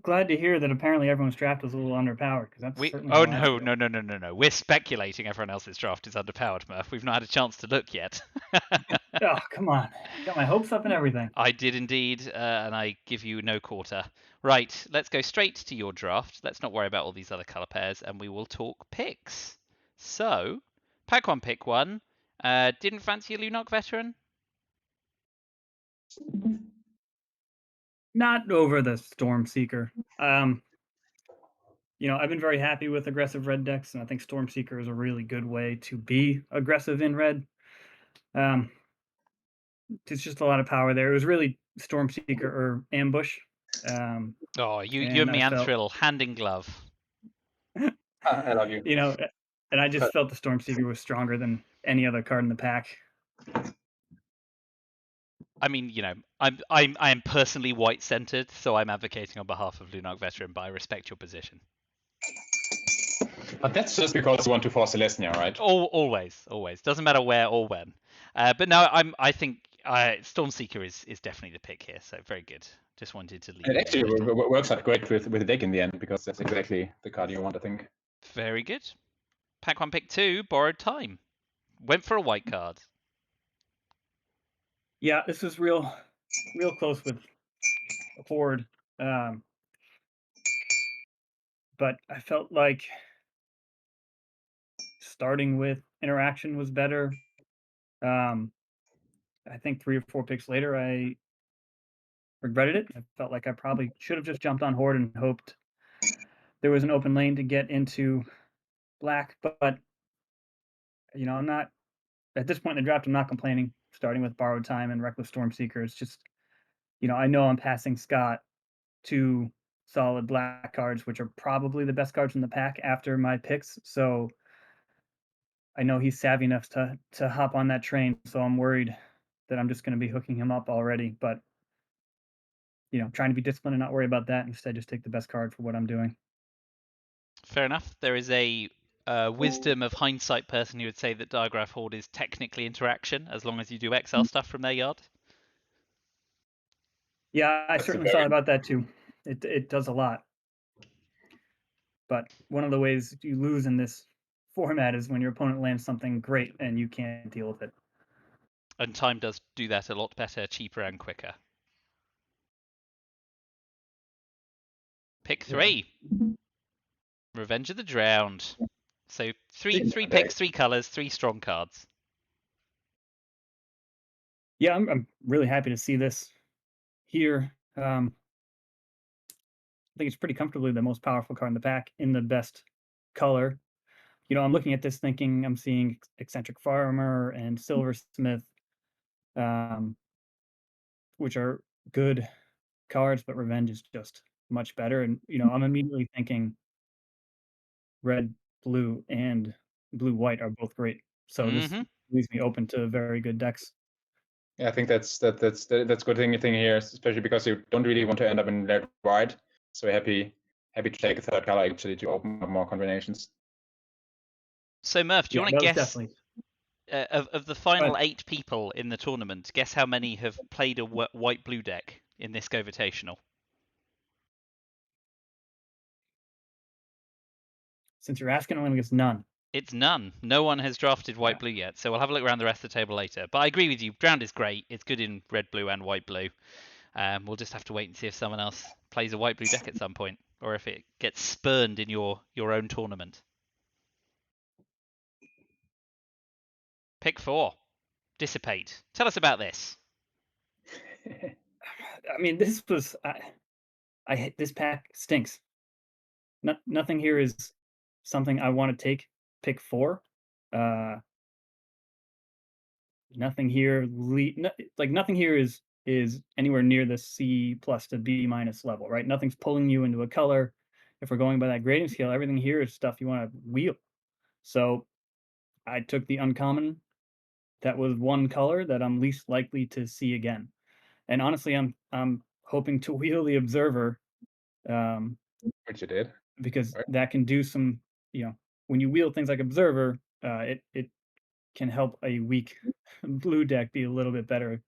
[SPEAKER 3] Glad to hear that apparently everyone's draft was a little underpowered, because that's certainly
[SPEAKER 1] Oh
[SPEAKER 3] how I feel.
[SPEAKER 1] no. We're speculating everyone else's draft is underpowered, Murph. We've not had a chance to look yet.
[SPEAKER 3] Oh, come on. Got my hopes up and everything.
[SPEAKER 1] I did indeed, and I give you no quarter. Right, let's go straight to your draft. Let's not worry about all these other color pairs, and we will talk picks. So, pack one, pick one. Didn't fancy a Lunark veteran?
[SPEAKER 3] Not over the Stormseeker. I've been very happy with aggressive red decks, and I think Stormseeker is a really good way to be aggressive in red. There's just a lot of power there. It was really Stormseeker or Ambush.
[SPEAKER 1] Oh, you're Mianthril, hand in glove.
[SPEAKER 2] I love you.
[SPEAKER 3] And I just felt the Stormseeker was stronger than any other card in the pack.
[SPEAKER 1] I mean, I'm personally white centered, so I'm advocating on behalf of Lunark veteran, but I respect your position.
[SPEAKER 2] But that's just because you want to force Celestia, right?
[SPEAKER 1] Always. Doesn't matter where or when. But no, I think Stormseeker is definitely the pick here. So very good. Just wanted to leave.
[SPEAKER 2] It actually works out great with the deck in the end, because that's exactly the card you want, I think.
[SPEAKER 1] Very good. Pack one, pick two. Borrowed time. Went for a white card.
[SPEAKER 3] Yeah, this was real close with a forward. But I felt like starting with interaction was better. I think 3 or 4 picks later, I regretted it. I felt like I probably should have just jumped on Horde and hoped there was an open lane to get into black. But I'm not at this point in the draft. I'm not complaining. Starting with borrowed time and reckless Stormseeker, it's just I know I'm passing Scott 2 solid black cards, which are probably the best cards in the pack after my picks. So I know he's savvy enough to hop on that train. So I'm worried that I'm just going to be hooking him up already. But trying to be disciplined and not worry about that. Instead, just take the best card for what I'm doing.
[SPEAKER 1] Fair enough. There is a wisdom of hindsight person who would say that Diagraph Horde is technically interaction, as long as you do XL stuff from their yard.
[SPEAKER 3] Yeah, I certainly thought about that too. It does a lot. But one of the ways you lose in this format is when your opponent lands something great and you can't deal with it.
[SPEAKER 1] And time does do that a lot better, cheaper, and quicker. Pick three. Yeah. Revenge of the Drowned. So three picks, 3 colors, 3 strong cards.
[SPEAKER 3] Yeah, I'm really happy to see this here. I think it's pretty comfortably the most powerful card in the pack in the best color. I'm looking at this thinking I'm seeing Eccentric Farmer and Silversmith. which are good cards, but Revenge is just much better. And I'm immediately thinking red, blue, and blue white are both great. So this
[SPEAKER 1] Mm-hmm.
[SPEAKER 3] leaves me open to very good decks.
[SPEAKER 2] Yeah, I think that's good thing here, especially because you don't really want to end up in red white. So happy to take a third color actually to open up more combinations.
[SPEAKER 1] So Murph, do you
[SPEAKER 3] Yeah,
[SPEAKER 1] want to
[SPEAKER 3] that was
[SPEAKER 1] guess
[SPEAKER 3] definitely.
[SPEAKER 1] of the final
[SPEAKER 3] But
[SPEAKER 1] 8 people in the tournament? Guess how many have played a white blue deck in this GOVitational?
[SPEAKER 3] since you're asking, I'm going to guess none.
[SPEAKER 1] It's none. No one has drafted white blue yet, so we'll have a look around the rest of the table later. But I agree with you. Drowned is great. It's good in red blue and white blue. We'll just have to wait and see if someone else plays a white blue deck at some point, or if it gets spurned in your own tournament. Pick 4. Dissipate. Tell us about this.
[SPEAKER 3] I mean, this was this pack stinks. Nothing here is something I want to take. Pick 4. Nothing here nothing here is anywhere near the C plus to B minus level, right? Nothing's pulling you into a color. If we're going by that grading scale, everything here is stuff you want to wheel. So I took the uncommon. That was one color that I'm least likely to see again. And honestly, I'm hoping to wheel the Observer, um,
[SPEAKER 2] Which you did.
[SPEAKER 3] because
[SPEAKER 2] Right.
[SPEAKER 3] that can do some, when you wheel things like Observer, it can help a weak blue deck be a little bit better.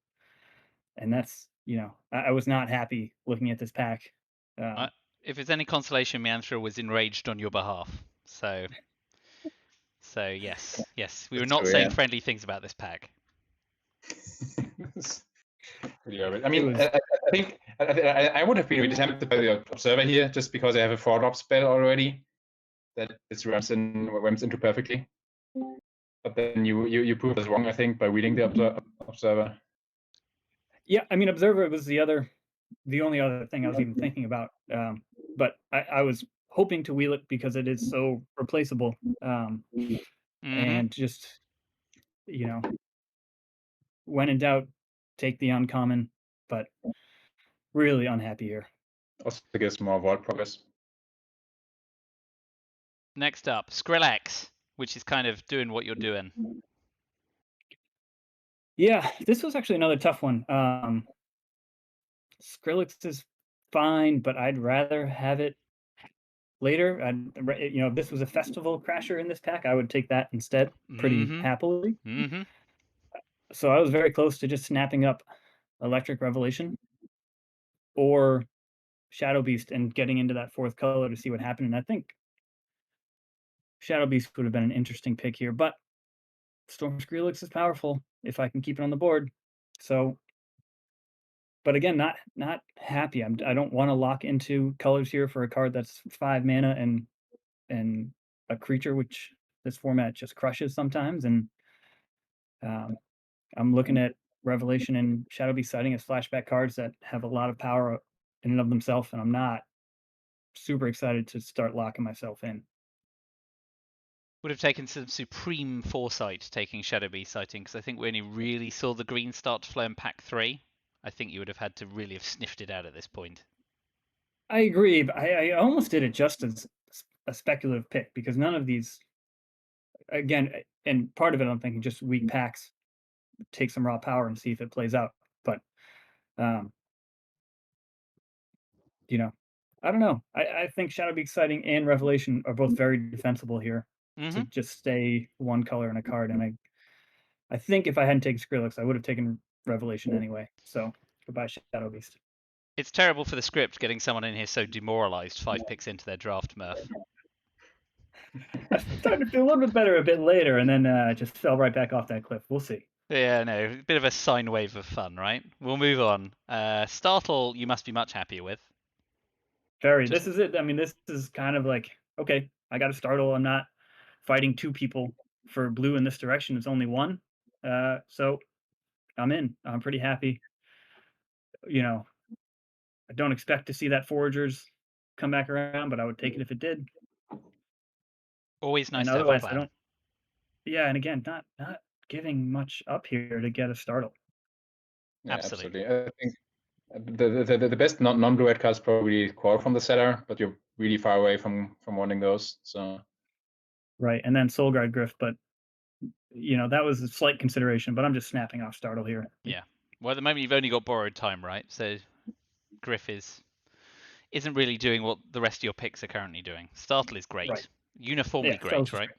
[SPEAKER 3] And that's, I was not happy looking at this pack. Um,
[SPEAKER 1] If it's any consolation, Mianthril was enraged on your behalf. So yes, we were
[SPEAKER 2] That's
[SPEAKER 1] not
[SPEAKER 2] true,
[SPEAKER 1] saying
[SPEAKER 2] yeah.
[SPEAKER 1] friendly things about this pack.
[SPEAKER 2] Pretty urban. I
[SPEAKER 3] it
[SPEAKER 2] mean,
[SPEAKER 3] was,
[SPEAKER 2] I think I would have been really tempted by the Observer here, just because I have a 4-drop spell already that this runs into perfectly. But then you proved us wrong, I think, by reading the Observer.
[SPEAKER 3] yeah, I mean, Observer was the only other thing I was even thinking about. But I was hoping to wheel it because it is so replaceable.
[SPEAKER 1] Mm-hmm.
[SPEAKER 3] And just, you know, when in doubt, take the uncommon, but really unhappy here.
[SPEAKER 2] Also gives more vault progress.
[SPEAKER 1] Next up, Skrillex, which is kind of doing what you're doing.
[SPEAKER 3] Yeah, this was actually another tough one. Skrillex is fine, but I'd rather have it later. If this was a festival crasher in this pack, I would take that instead pretty
[SPEAKER 1] Mm-hmm.
[SPEAKER 3] happily.
[SPEAKER 1] Mm-hmm.
[SPEAKER 3] So I was very close to just snapping up Electric Revelation or Shadow Beast and getting into that 4th color to see what happened. And I think Shadow Beast would have been an interesting pick here, but Storm Skrillex is powerful if I can keep it on the board. So, but again, not happy. I don't want to lock into colors here for a card that's 5 mana and a creature, which this format just crushes sometimes. And um, I'm looking at Revelation and Shadow Beast Sighting as flashback cards that have a lot of power in and of themselves, and I'm not super excited to start locking myself in.
[SPEAKER 1] Would have taken some supreme foresight taking Shadow Beast Sighting, because I think we only really saw the green start to flow in pack 3. I think you would have had to really have sniffed it out at this point.
[SPEAKER 3] I agree, but I almost did it just as a speculative pick because none of these, again, and part of it I'm thinking just weak packs, take some raw power and see if it plays out. But um, I don't know. I think Shadow Beast Sighting and Revelation are both very defensible here
[SPEAKER 1] Mm-hmm.
[SPEAKER 3] to just stay one color in a card. And I think if I hadn't taken Skrillex, I would have taken Revelation anyway. So goodbye, Shadow Beast.
[SPEAKER 1] It's terrible for the script getting someone in here so demoralized 5 picks into their draft, Murph.
[SPEAKER 3] I started to feel a little bit better a bit later, and then just fell right back off that cliff. We'll see.
[SPEAKER 1] Yeah, no, a bit of a sine wave of fun, right? We'll move on. Startle, you must be much happier with.
[SPEAKER 3] Very.
[SPEAKER 1] Just
[SPEAKER 3] This is it. I mean, this is kind of like, okay, I got to startle. I'm not fighting 2 people for blue in this direction. It's only 1. So I'm in. I'm pretty happy. You know, I don't expect to see that Foragers come back around, but I would take it if it did.
[SPEAKER 1] always nice
[SPEAKER 3] And
[SPEAKER 1] to have a
[SPEAKER 3] otherwise, I
[SPEAKER 1] plan.
[SPEAKER 3] don't. Yeah, and again, not giving much up here to get a startle.
[SPEAKER 2] Yeah,
[SPEAKER 1] Absolutely.
[SPEAKER 2] I think the best non-blue red cards probably Core from the seller, but you're really far away from wanting those. So
[SPEAKER 3] Right, and then Soulguard Griff, but that was a slight consideration. But I'm just snapping off Startle here.
[SPEAKER 1] Yeah. Well, at the moment you've only got borrowed time, right? So Griff isn't really doing what the rest of your picks are currently doing. Startle is great.
[SPEAKER 3] Right.
[SPEAKER 1] Uniformly
[SPEAKER 3] Yeah,
[SPEAKER 1] great, right?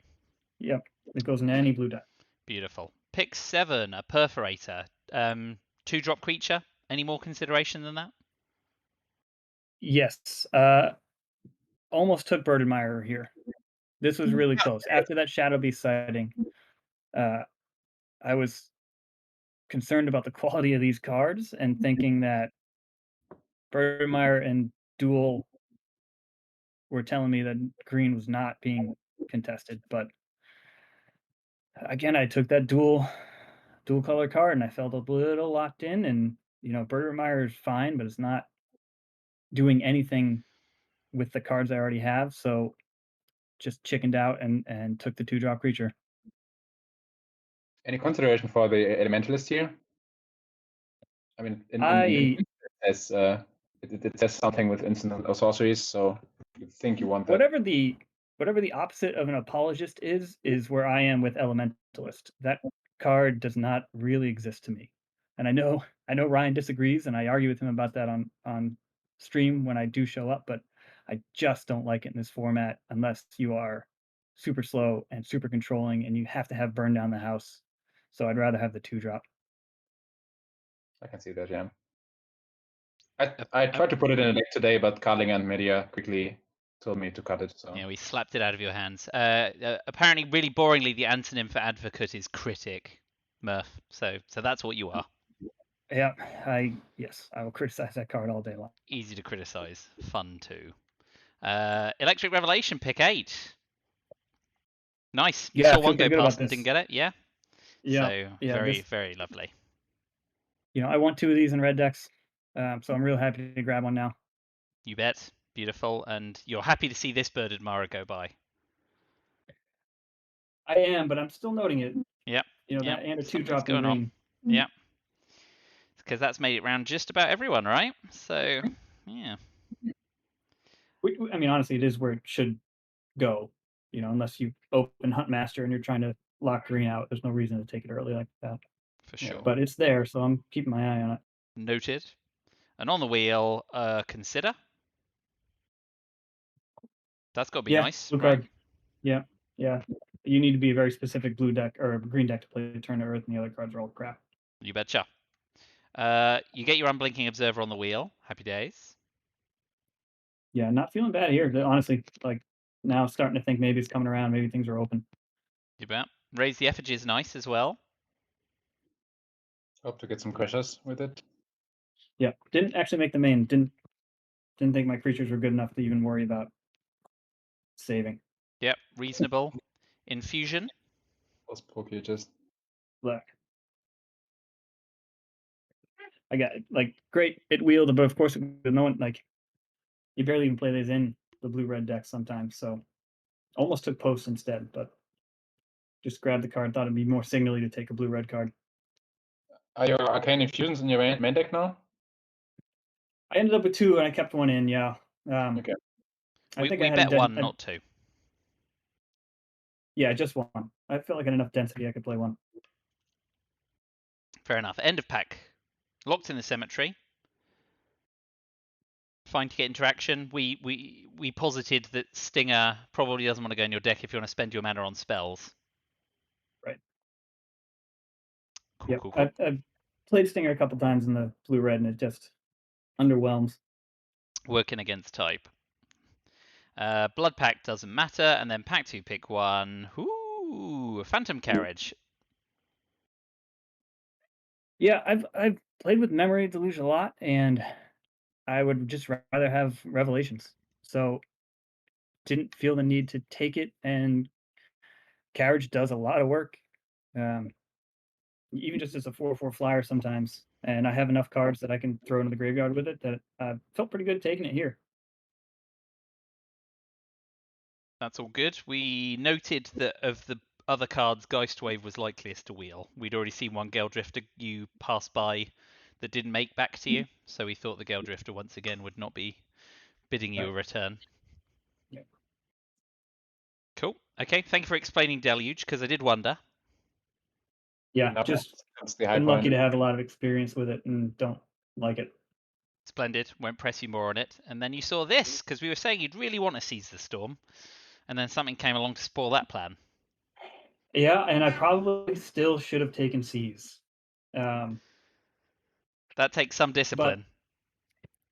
[SPEAKER 3] Yep, it goes into any blue deck.
[SPEAKER 1] Beautiful. Pick 7, a Perforator. 2-drop creature. Any more consideration than that?
[SPEAKER 3] Yes, almost took Birdadmire here. This was really close. After that Shadow Beast sighting, I was concerned about the quality of these cards and thinking that Birdadmire and Duel were telling me that green was not being contested. But again, I took that dual color card and I felt a little locked in. And Birdadmire is fine, but it's not doing anything with the cards I already have. So just chickened out and took the 2-drop creature.
[SPEAKER 2] any consideration for the Elementalist here? I mean, in
[SPEAKER 3] I
[SPEAKER 2] it says it says something with instant or sorceries, so you think you want that.
[SPEAKER 3] whatever the opposite of an apologist is where I am with Elementalist. That card does not really exist to me. And I know Ryan disagrees and I argue with him about that on stream when I do show up, but I just don't like it in this format unless you are super slow and super controlling and you have to have burn down the house. So I'd rather have the 2-drop.
[SPEAKER 2] I can see that, yeah.
[SPEAKER 1] Uh,
[SPEAKER 2] I
[SPEAKER 1] uh,
[SPEAKER 2] tried to put it in a deck today, but Carling and Media quickly told me to cut it. So
[SPEAKER 1] Yeah, we slapped it out of your hands. Apparently, really boringly, the antonym for advocate is critic, Murph. So that's what you are.
[SPEAKER 3] Yeah, yes, I will criticize that card all day long.
[SPEAKER 1] Easy to criticize, fun too. Electric Revelation, pick 8. Nice. You
[SPEAKER 3] Yeah,
[SPEAKER 1] saw
[SPEAKER 3] I feel
[SPEAKER 1] one go
[SPEAKER 3] pretty good about
[SPEAKER 1] past and
[SPEAKER 3] this.
[SPEAKER 1] didn't get it, yeah?
[SPEAKER 3] Yeah,
[SPEAKER 1] So
[SPEAKER 3] yeah,
[SPEAKER 1] very,
[SPEAKER 3] this
[SPEAKER 1] very lovely.
[SPEAKER 3] I want 2 of these in red decks, so I'm real happy to grab one now.
[SPEAKER 1] You bet. Beautiful. And you're happy to see this Bird Admirer go by.
[SPEAKER 3] I am, but I'm still noting it.
[SPEAKER 1] Yep.
[SPEAKER 3] That and a 2
[SPEAKER 1] Something's
[SPEAKER 3] drop in
[SPEAKER 1] going on.
[SPEAKER 3] green.
[SPEAKER 1] Yep. Because that's made it round just about everyone, right? So, yeah.
[SPEAKER 3] I mean, honestly, it is where it should go. Unless you open Huntmaster and you're trying to lock green out, there's no reason to take it early like that.
[SPEAKER 1] For sure.
[SPEAKER 3] But it's there, so I'm keeping my eye on it.
[SPEAKER 1] Noted. And on the wheel, consider. That's got to be nice,
[SPEAKER 3] blue
[SPEAKER 1] right?
[SPEAKER 3] card. Yeah. You need to be a very specific blue deck or green deck to play Turn to Earth, and the other cards are all crap.
[SPEAKER 1] You betcha. You get your Unblinking Observer on the wheel. Happy days.
[SPEAKER 3] Yeah, not feeling bad here. Honestly, like now starting to think maybe it's coming around. Maybe things are open.
[SPEAKER 1] You bet. Raise the Effigy is nice as well.
[SPEAKER 2] hope to get some crashers with it.
[SPEAKER 3] Yeah, didn't actually make the main. Didn't think my creatures were good enough to even worry about saving.
[SPEAKER 1] Yep, reasonable. Infusion.
[SPEAKER 2] Those poor creatures.
[SPEAKER 3] Look, I got great. It wheeled, but of course, no one you barely even play these in the blue-red deck sometimes. So almost took posts instead, but just grabbed the card. Thought it'd be more signally to take a blue-red card.
[SPEAKER 2] Are your Arcane Infusions in your main deck now?
[SPEAKER 3] I ended up with 2, and I kept one in. Yeah.
[SPEAKER 2] Okay.
[SPEAKER 3] I think
[SPEAKER 1] We
[SPEAKER 3] I had
[SPEAKER 1] bet 1, not 2.
[SPEAKER 3] Yeah, just 1. I felt like I had enough density. I could play 1.
[SPEAKER 1] Fair enough. End of pack. Locked in the Cemetery. Fine to get interaction. We posited that Stinger probably doesn't want to go in your deck if you want to spend your mana on spells.
[SPEAKER 3] Right.
[SPEAKER 1] Cool.
[SPEAKER 3] I've played Stinger a couple times in the blue-red, and it just underwhelms.
[SPEAKER 1] Working against type. Blood Pact doesn't matter, and then Pack 2, pick 1. Ooh, Phantom Carriage.
[SPEAKER 3] Yeah, I've played with Memory Deluge a lot, and I would just rather have Revelations. So didn't feel the need to take it, and Carriage does a lot of work. Even just as a 4/4 flyer sometimes, and I have enough cards that I can throw into the graveyard with it that I felt pretty good taking it here.
[SPEAKER 1] That's all good. We noted that of the other cards, Geistwave was likeliest to wheel. We'd already seen one Geldrifter you pass by that didn't make back to you. So we thought the Gale Drifter once again would not be bidding you a return.
[SPEAKER 3] Yeah.
[SPEAKER 1] Cool. Okay, thank you for explaining Deluge, because I did wonder.
[SPEAKER 3] Yeah,
[SPEAKER 2] No,
[SPEAKER 3] just
[SPEAKER 2] that's the high
[SPEAKER 3] been
[SPEAKER 2] point.
[SPEAKER 3] lucky to have a lot of experience with it and don't like it.
[SPEAKER 1] Splendid. Won't press you more on it. And then you saw this, because we were saying you'd really want to seize the storm, and then something came along to spoil that plan.
[SPEAKER 3] Yeah, and I probably still should have taken C's.
[SPEAKER 1] That takes some
[SPEAKER 3] But
[SPEAKER 1] discipline.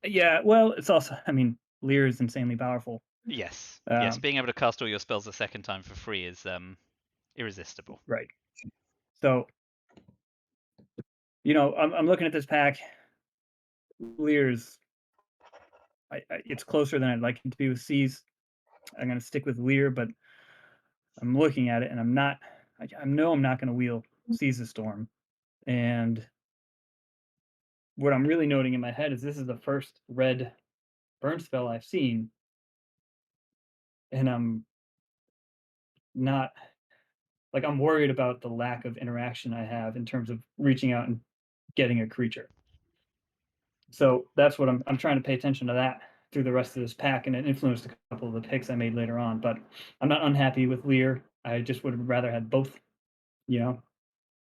[SPEAKER 3] yeah, well, it's also, I mean, Lear is insanely powerful.
[SPEAKER 1] Yes. Yes, being able to cast all your spells a second time for free is irresistible.
[SPEAKER 3] Right. So, you know, I'm looking at this pack. Lear's, it's closer than I'd like it to be with C's. I'm going to stick with Lear, but I'm looking at it and I'm not, I know I'm not going to wheel Seize the Storm. And what I'm really noting in my head is this is the first red burn spell I've seen. And I'm not, like, I'm worried about the lack of interaction I have in terms of reaching out and getting a creature. So that's what I'm trying to pay attention to that through the rest of this pack, and it influenced a couple of the picks I made later on. But I'm not unhappy with Lear. I just would have rather had both, you know.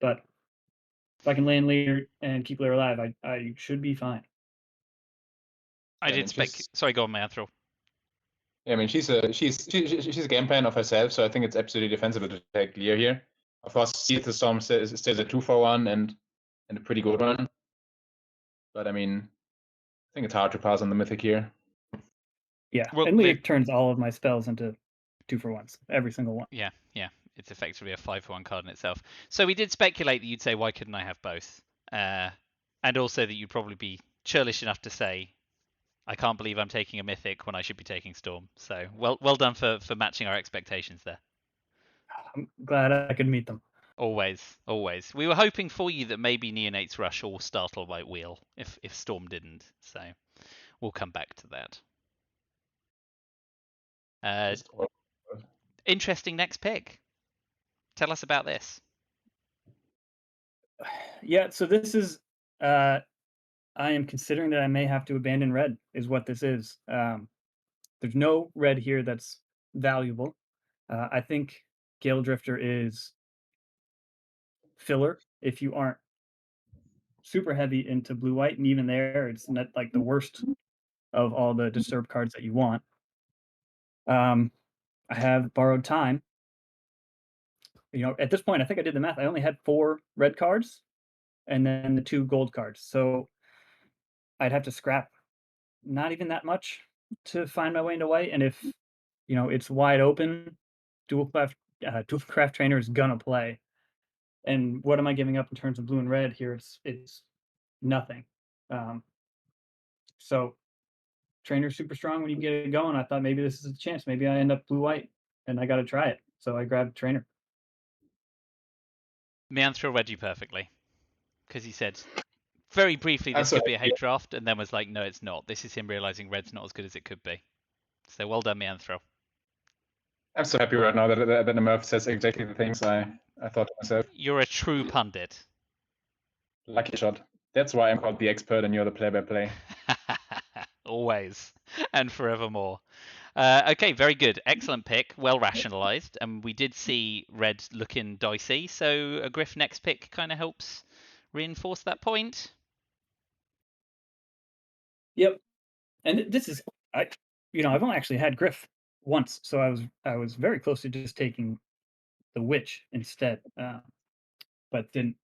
[SPEAKER 3] But if I can land Lear and keep Lear alive, I should be fine.
[SPEAKER 1] I did Sorry, go on, Mianthril.
[SPEAKER 2] Yeah, I mean, she's a game plan of herself, so I think it's absolutely defensible to take Lear here. Of course, Seize the Storm stays a 2-for-1 and a pretty good one. But I mean, I think it's hard to pass on the Mythic here.
[SPEAKER 3] Yeah,
[SPEAKER 1] Well,
[SPEAKER 3] and Lear turns all of my spells into 2-for-1s, every single one.
[SPEAKER 1] Yeah, yeah. It's effectively a 5-for-1 card in itself. So we did speculate that you'd say, why couldn't I have both? And also that you'd probably be churlish enough to say, I can't believe I'm taking a Mythic when I should be taking Storm. So well done for matching our expectations there.
[SPEAKER 3] I'm glad I could meet them.
[SPEAKER 1] Always, always. We were hoping for you that maybe Neonate's Rush or Startle might wheel if Storm didn't. So we'll come back to that. Interesting next pick. Tell us about this.
[SPEAKER 3] Yeah, so this is I am considering that I may have to abandon red, is what this is. There's no red here that's valuable. I think Gale Drifter is filler if you aren't super heavy into blue white, and even there, it's not like the worst of all the disturb cards that you want. I have Borrowed Time. You know, at this point, I think I did the math. I only had 4 red cards and then the 2 gold cards. So I'd have to scrap not even that much to find my way into white. And if, you know, it's wide open, dual craft trainer is gonna play. And what am I giving up in terms of blue and red here? It's nothing. So trainer's super strong when you get it going. I thought maybe this is a chance. Maybe I end up blue white, and I got to try it. So I grabbed trainer.
[SPEAKER 1] Mianthril read you perfectly, because he said very briefly this could be a hate draft, and then was like, no, it's not. This is him realizing red's not as good as it could be. So well done, Mianthril.
[SPEAKER 2] I'm so happy right now that the Murph says exactly the things I thought to myself.
[SPEAKER 1] You're a true pundit.
[SPEAKER 2] Lucky shot. That's why I'm called the expert and you're the play-by-play.
[SPEAKER 1] Always and forevermore. Okay, very good. Excellent pick. Well rationalized. And we did see red looking dicey, so a Griff next pick kind of helps reinforce that point.
[SPEAKER 3] Yep. And this is I've only actually had Griff once, so I was very close to just taking the witch instead, but didn't.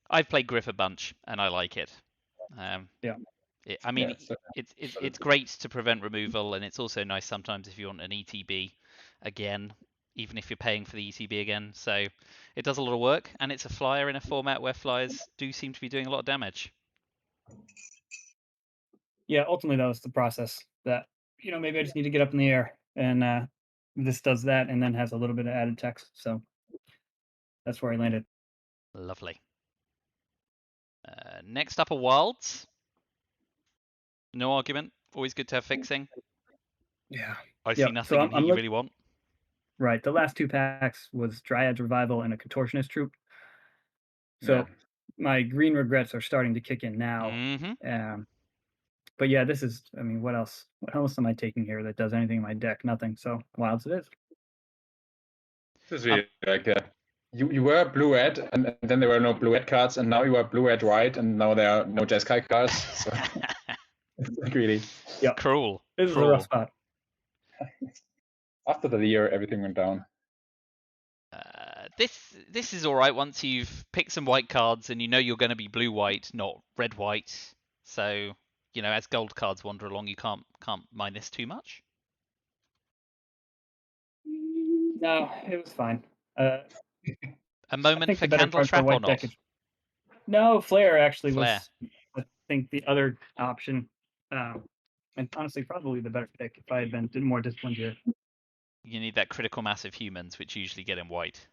[SPEAKER 1] I've played Griff a bunch, and I like it.
[SPEAKER 3] Yeah.
[SPEAKER 1] I mean, it's great to prevent removal, and it's also nice sometimes if you want an ETB again, even if you're paying for the ETB again. So it does a lot of work, and it's a flyer in a format where flyers do seem to be doing a lot of damage.
[SPEAKER 3] Yeah, ultimately that was the process that, maybe I just need to get up in the air, and this does that and then has a little bit of added text. So that's where I landed.
[SPEAKER 1] Lovely. Next up are Wilds. No argument. Always good to have fixing.
[SPEAKER 3] Yeah.
[SPEAKER 1] I see nothing in here you really want.
[SPEAKER 3] Right. The last 2 packs was Dryad's Revival and a Contortionist Troop. So my green regrets are starting to kick in now.
[SPEAKER 1] Mm-hmm.
[SPEAKER 3] But yeah, this is. I mean, what else? What else am I taking here that does anything in my deck? Nothing. So wilds it is.
[SPEAKER 2] This is really like you were blue red, and then there were no blue red cards, and now you are blue red white, and now there are no Jeskai cards. So it's like really
[SPEAKER 3] Yeah,
[SPEAKER 1] Cruel.
[SPEAKER 3] this is a rough
[SPEAKER 1] Cruel.
[SPEAKER 3] spot.
[SPEAKER 2] after the year, everything went down.
[SPEAKER 1] This is all right once you've picked some white cards and you know you're going to be blue white, not red white. So as gold cards wander along, you can't mind this too much.
[SPEAKER 3] No, it was fine.
[SPEAKER 1] A
[SPEAKER 3] I
[SPEAKER 1] moment
[SPEAKER 3] think
[SPEAKER 1] for
[SPEAKER 3] the better
[SPEAKER 1] Candle
[SPEAKER 3] card for a
[SPEAKER 1] Trap or
[SPEAKER 3] white deck
[SPEAKER 1] not?
[SPEAKER 3] is no Flare. Actually,
[SPEAKER 1] Flare.
[SPEAKER 3] was I think the other option, and honestly, probably the better pick if I had been more disciplined here.
[SPEAKER 1] You need that critical mass of humans, which usually get in white.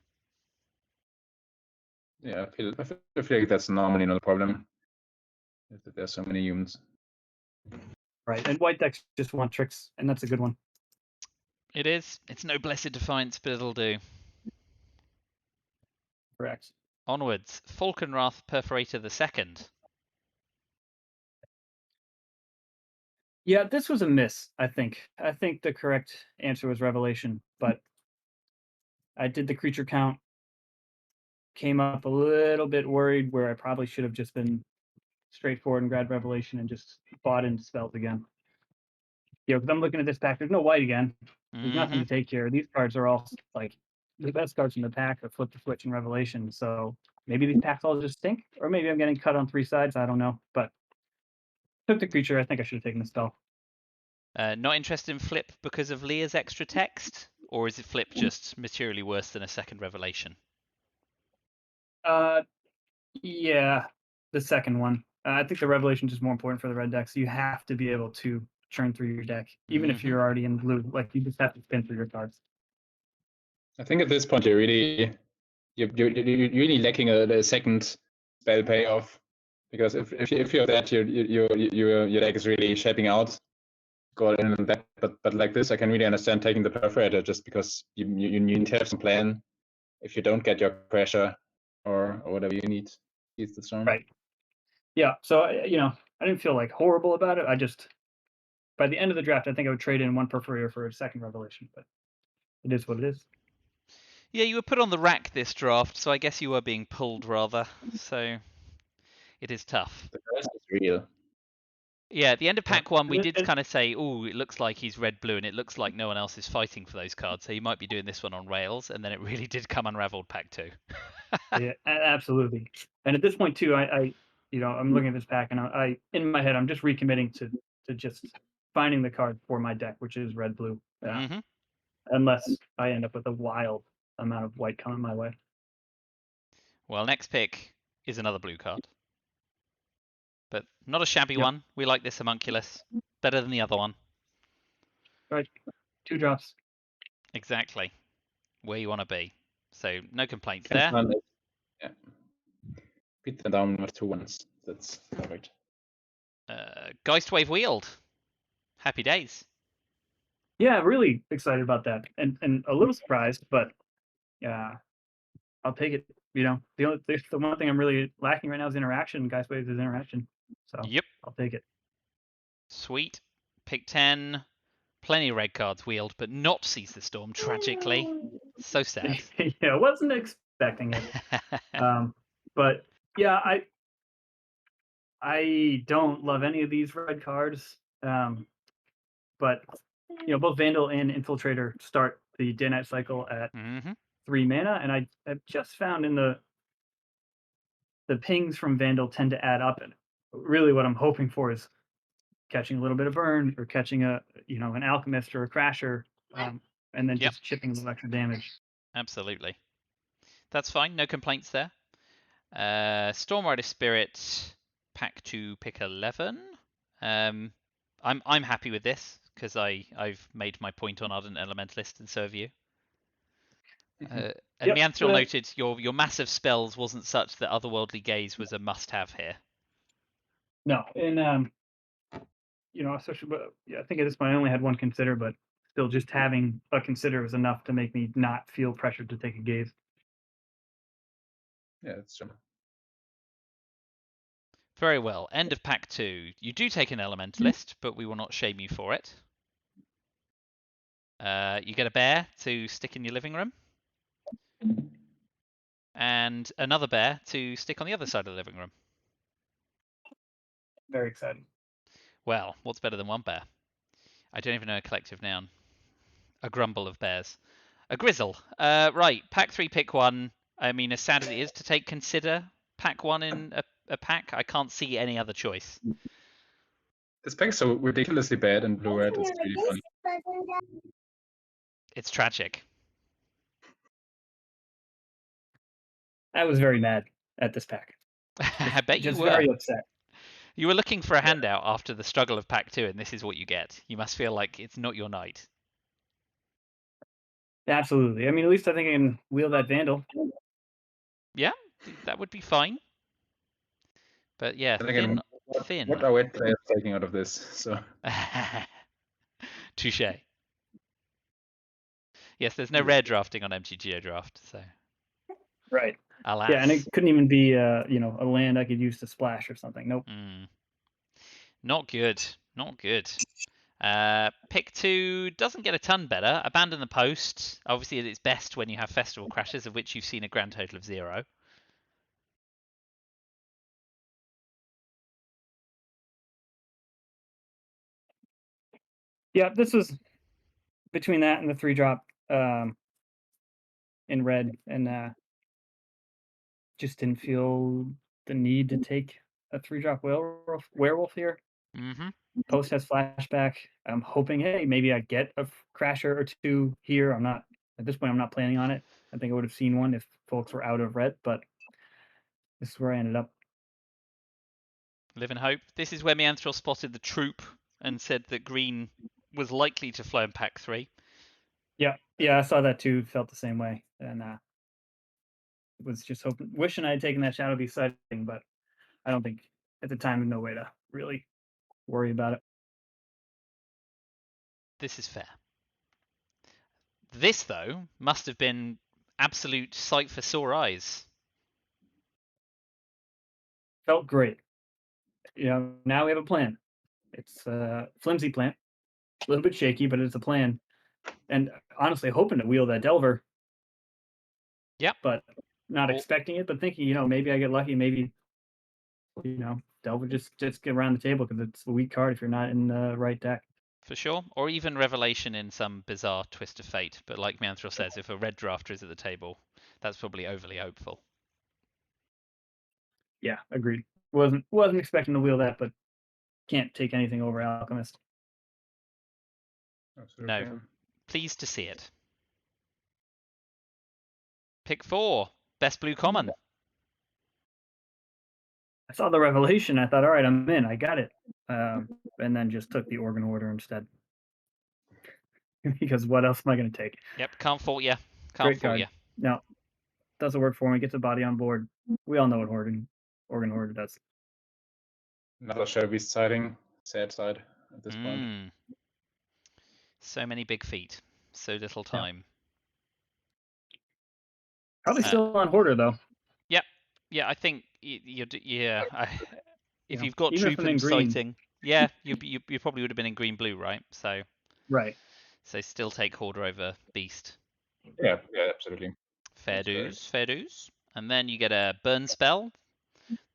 [SPEAKER 2] Yeah, I feel like that's normally not a problem. If there's so many humans.
[SPEAKER 3] Right, and white decks just want tricks, and that's a good one.
[SPEAKER 1] It is. It's no blessed defiance, but it'll do.
[SPEAKER 3] Correct.
[SPEAKER 1] Onwards. Falkenrath Perforator II.
[SPEAKER 3] Yeah, this was a miss. I think the correct answer was Revelation, but I did the creature count. Came up a little bit worried where I probably should have just been straightforward and grabbed Revelation and just bought into spells again. Because I'm looking at this pack. There's no white again. There's nothing to take here. These cards are all like the best cards in the pack are Flip the Switch and Revelation. So maybe these packs all just stink, or maybe I'm getting cut on 3 sides. I don't know. But took the creature. I think I should have taken the spell.
[SPEAKER 1] Not interested in Flip because of Leah's extra text, or is it Flip just materially worse than a second Revelation?
[SPEAKER 3] Yeah, the second one. I think the Revelation is more important for the red deck. So you have to be able to churn through your deck, even if you're already in blue. Like you just have to spin through your cards.
[SPEAKER 2] I think at this point you're really lacking a second spell payoff, because if you're that, your deck is really shaping out. Go in and that, but like this, I can really understand taking the Perforator just because you need to have some plan if you don't get your pressure or whatever you need. It's the strong.
[SPEAKER 3] Right. Yeah. So I didn't feel like horrible about it. I just by the end of the draft, I think I would trade in one Perforator for a second Revelation, but it is what it is.
[SPEAKER 1] Yeah, you were put on the rack this draft, so I guess you were being pulled rather. So it is tough.
[SPEAKER 2] The rest is real.
[SPEAKER 1] Yeah, at the end of pack one, we did
[SPEAKER 3] And-
[SPEAKER 1] kind of say, oh, it looks like he's red-blue, and it looks like no one else is fighting for those cards, so you might be doing this one on rails, and then it really did come unraveled pack two.
[SPEAKER 3] Yeah, absolutely. And at this point too, I'm looking at this pack, and I in my head, I'm just recommitting to just finding the card for my deck, which is red blue. Unless I end up with a wild amount of white coming my way.
[SPEAKER 1] Well, next pick is another blue card, but not a shabby
[SPEAKER 3] Yep.
[SPEAKER 1] one. We like this homunculus. Better than the other one.
[SPEAKER 3] Right, 2 drops.
[SPEAKER 1] Exactly. Where you want to be. So no complaints
[SPEAKER 2] Can
[SPEAKER 1] there.
[SPEAKER 2] run it. Yeah. Beat them down with 2 ones. That's perfect.
[SPEAKER 1] Geistwave Wield. Happy days.
[SPEAKER 3] Yeah, really excited about that, and a little surprised, but yeah, I'll take it. The one thing I'm really lacking right now is interaction. Guys, Waves is interaction, so
[SPEAKER 1] Yep.
[SPEAKER 3] I'll take it.
[SPEAKER 1] Sweet. Pick 10. Plenty of red cards wheeled, but not Seize the Storm, tragically. So sad.
[SPEAKER 3] Yeah, wasn't expecting it. But yeah, I don't love any of these red cards. But both Vandal and Infiltrator start the Day Night cycle at 3 mana, and I've just found in the pings from Vandal tend to add up, and really what I'm hoping for is catching a little bit of burn or catching an Alchemist or a Crasher, and then just chipping a little extra damage.
[SPEAKER 1] Absolutely. That's fine. No complaints there. Stormrider Spirit, pack 2, pick 11. I'm happy with this because I've made my point on Ardent Elementalist, and so have you. And Mianthril noted your massive spells wasn't such that Otherworldly Gaze was a must-have here.
[SPEAKER 3] No, and especially, I think at this point I only had one Consider, but still, just having a Consider was enough to make me not feel pressured to take a Gaze.
[SPEAKER 2] Yeah, that's true.
[SPEAKER 1] Very well. End of pack 2. You do take an elementalist, but we will not shame you for it. You get a bear to stick in your living room. And another bear to stick on the other side of the living room.
[SPEAKER 3] Very exciting.
[SPEAKER 1] Well, what's better than one bear? I don't even know a collective noun. A grumble of bears. A grizzle. Right, pack 3, pick 1. I mean, as sad as it is to take consider pack 1 in a pack, I can't see any other choice.
[SPEAKER 2] This pack is so ridiculously bad in blue-red. It's really funny.
[SPEAKER 1] It's tragic.
[SPEAKER 3] I was very mad at this pack.
[SPEAKER 1] I bet you
[SPEAKER 3] Just
[SPEAKER 1] were.
[SPEAKER 3] very upset.
[SPEAKER 1] You were looking for a handout after the struggle of pack 2, and this is what you get. You must feel like it's not your night.
[SPEAKER 3] Absolutely. I mean, at least I think I can wheel that Vandal.
[SPEAKER 1] Yeah, that would be fine. But yeah,
[SPEAKER 2] And again,
[SPEAKER 1] thin.
[SPEAKER 2] what are wet players taking out of this? So
[SPEAKER 1] Touche. Yes, there's no rare drafting on MTGO draft, so
[SPEAKER 3] Right.
[SPEAKER 1] alas.
[SPEAKER 3] Yeah, and it couldn't even be a land I could use to splash or something. Nope.
[SPEAKER 1] Not good. Not good. Pick 2 doesn't get a ton better. Abandon the Post. Obviously, at its best when you have Festival Crashes, of which you've seen a grand total of 0.
[SPEAKER 3] Yeah, this was between that and the 3-drop in red, and just didn't feel the need to take a 3-drop werewolf here.
[SPEAKER 1] Mm-hmm.
[SPEAKER 3] Post has flashback. I'm hoping, hey, maybe I get a crasher or 2 here. I'm not at this point. I'm not planning on it. I think I would have seen one if folks were out of red, but this is where I ended up.
[SPEAKER 1] Live in hope. This is where Mianthril spotted the troop and said that green was likely to flow in pack 3.
[SPEAKER 3] Yeah, I saw that too. Felt the same way, and was just wishing I had taken that Shadow Beast sighting, but I don't think at the time no way to really worry about it.
[SPEAKER 1] This is fair. This, though, must have been absolute sight for sore eyes.
[SPEAKER 3] Felt great. Now we have a plan. It's a flimsy plan, a little bit shaky, but it's a plan. And honestly, hoping to wheel that Delver.
[SPEAKER 1] Yep.
[SPEAKER 3] But not expecting it, but thinking, maybe I get lucky. Maybe, Delver just get around the table because it's a weak card if you're not in the right deck.
[SPEAKER 1] For sure. Or even Revelation in some bizarre twist of fate. But like Mianthril says, if a red drafter is at the table, that's probably overly hopeful.
[SPEAKER 3] Yeah, agreed. Wasn't expecting to wheel that, but can't take anything over Alchemist.
[SPEAKER 2] absolutely.
[SPEAKER 1] No. Pleased to see it. Pick 4. Best blue common.
[SPEAKER 3] I saw the Revelation. I thought, all right, I'm in. I got it. And then just took the Organ Order instead. Because what else am I going to take?
[SPEAKER 1] Yep, can't fault you.
[SPEAKER 3] Great card. No, doesn't work for me. Gets a body on board. We all know what Organ Order does.
[SPEAKER 2] Another Shadow Beast sighting. Sad side at this point.
[SPEAKER 1] So many big feet. So little time.
[SPEAKER 3] Probably still on Hoarder, though.
[SPEAKER 1] Yep. Yeah, I think if you've got
[SPEAKER 3] even
[SPEAKER 1] troop and sighting, yeah, you probably would have been in green-blue, right? So
[SPEAKER 3] right.
[SPEAKER 1] So still take Hoarder over Beast.
[SPEAKER 2] Yeah, absolutely.
[SPEAKER 1] Fair dues. And then you get a burn spell.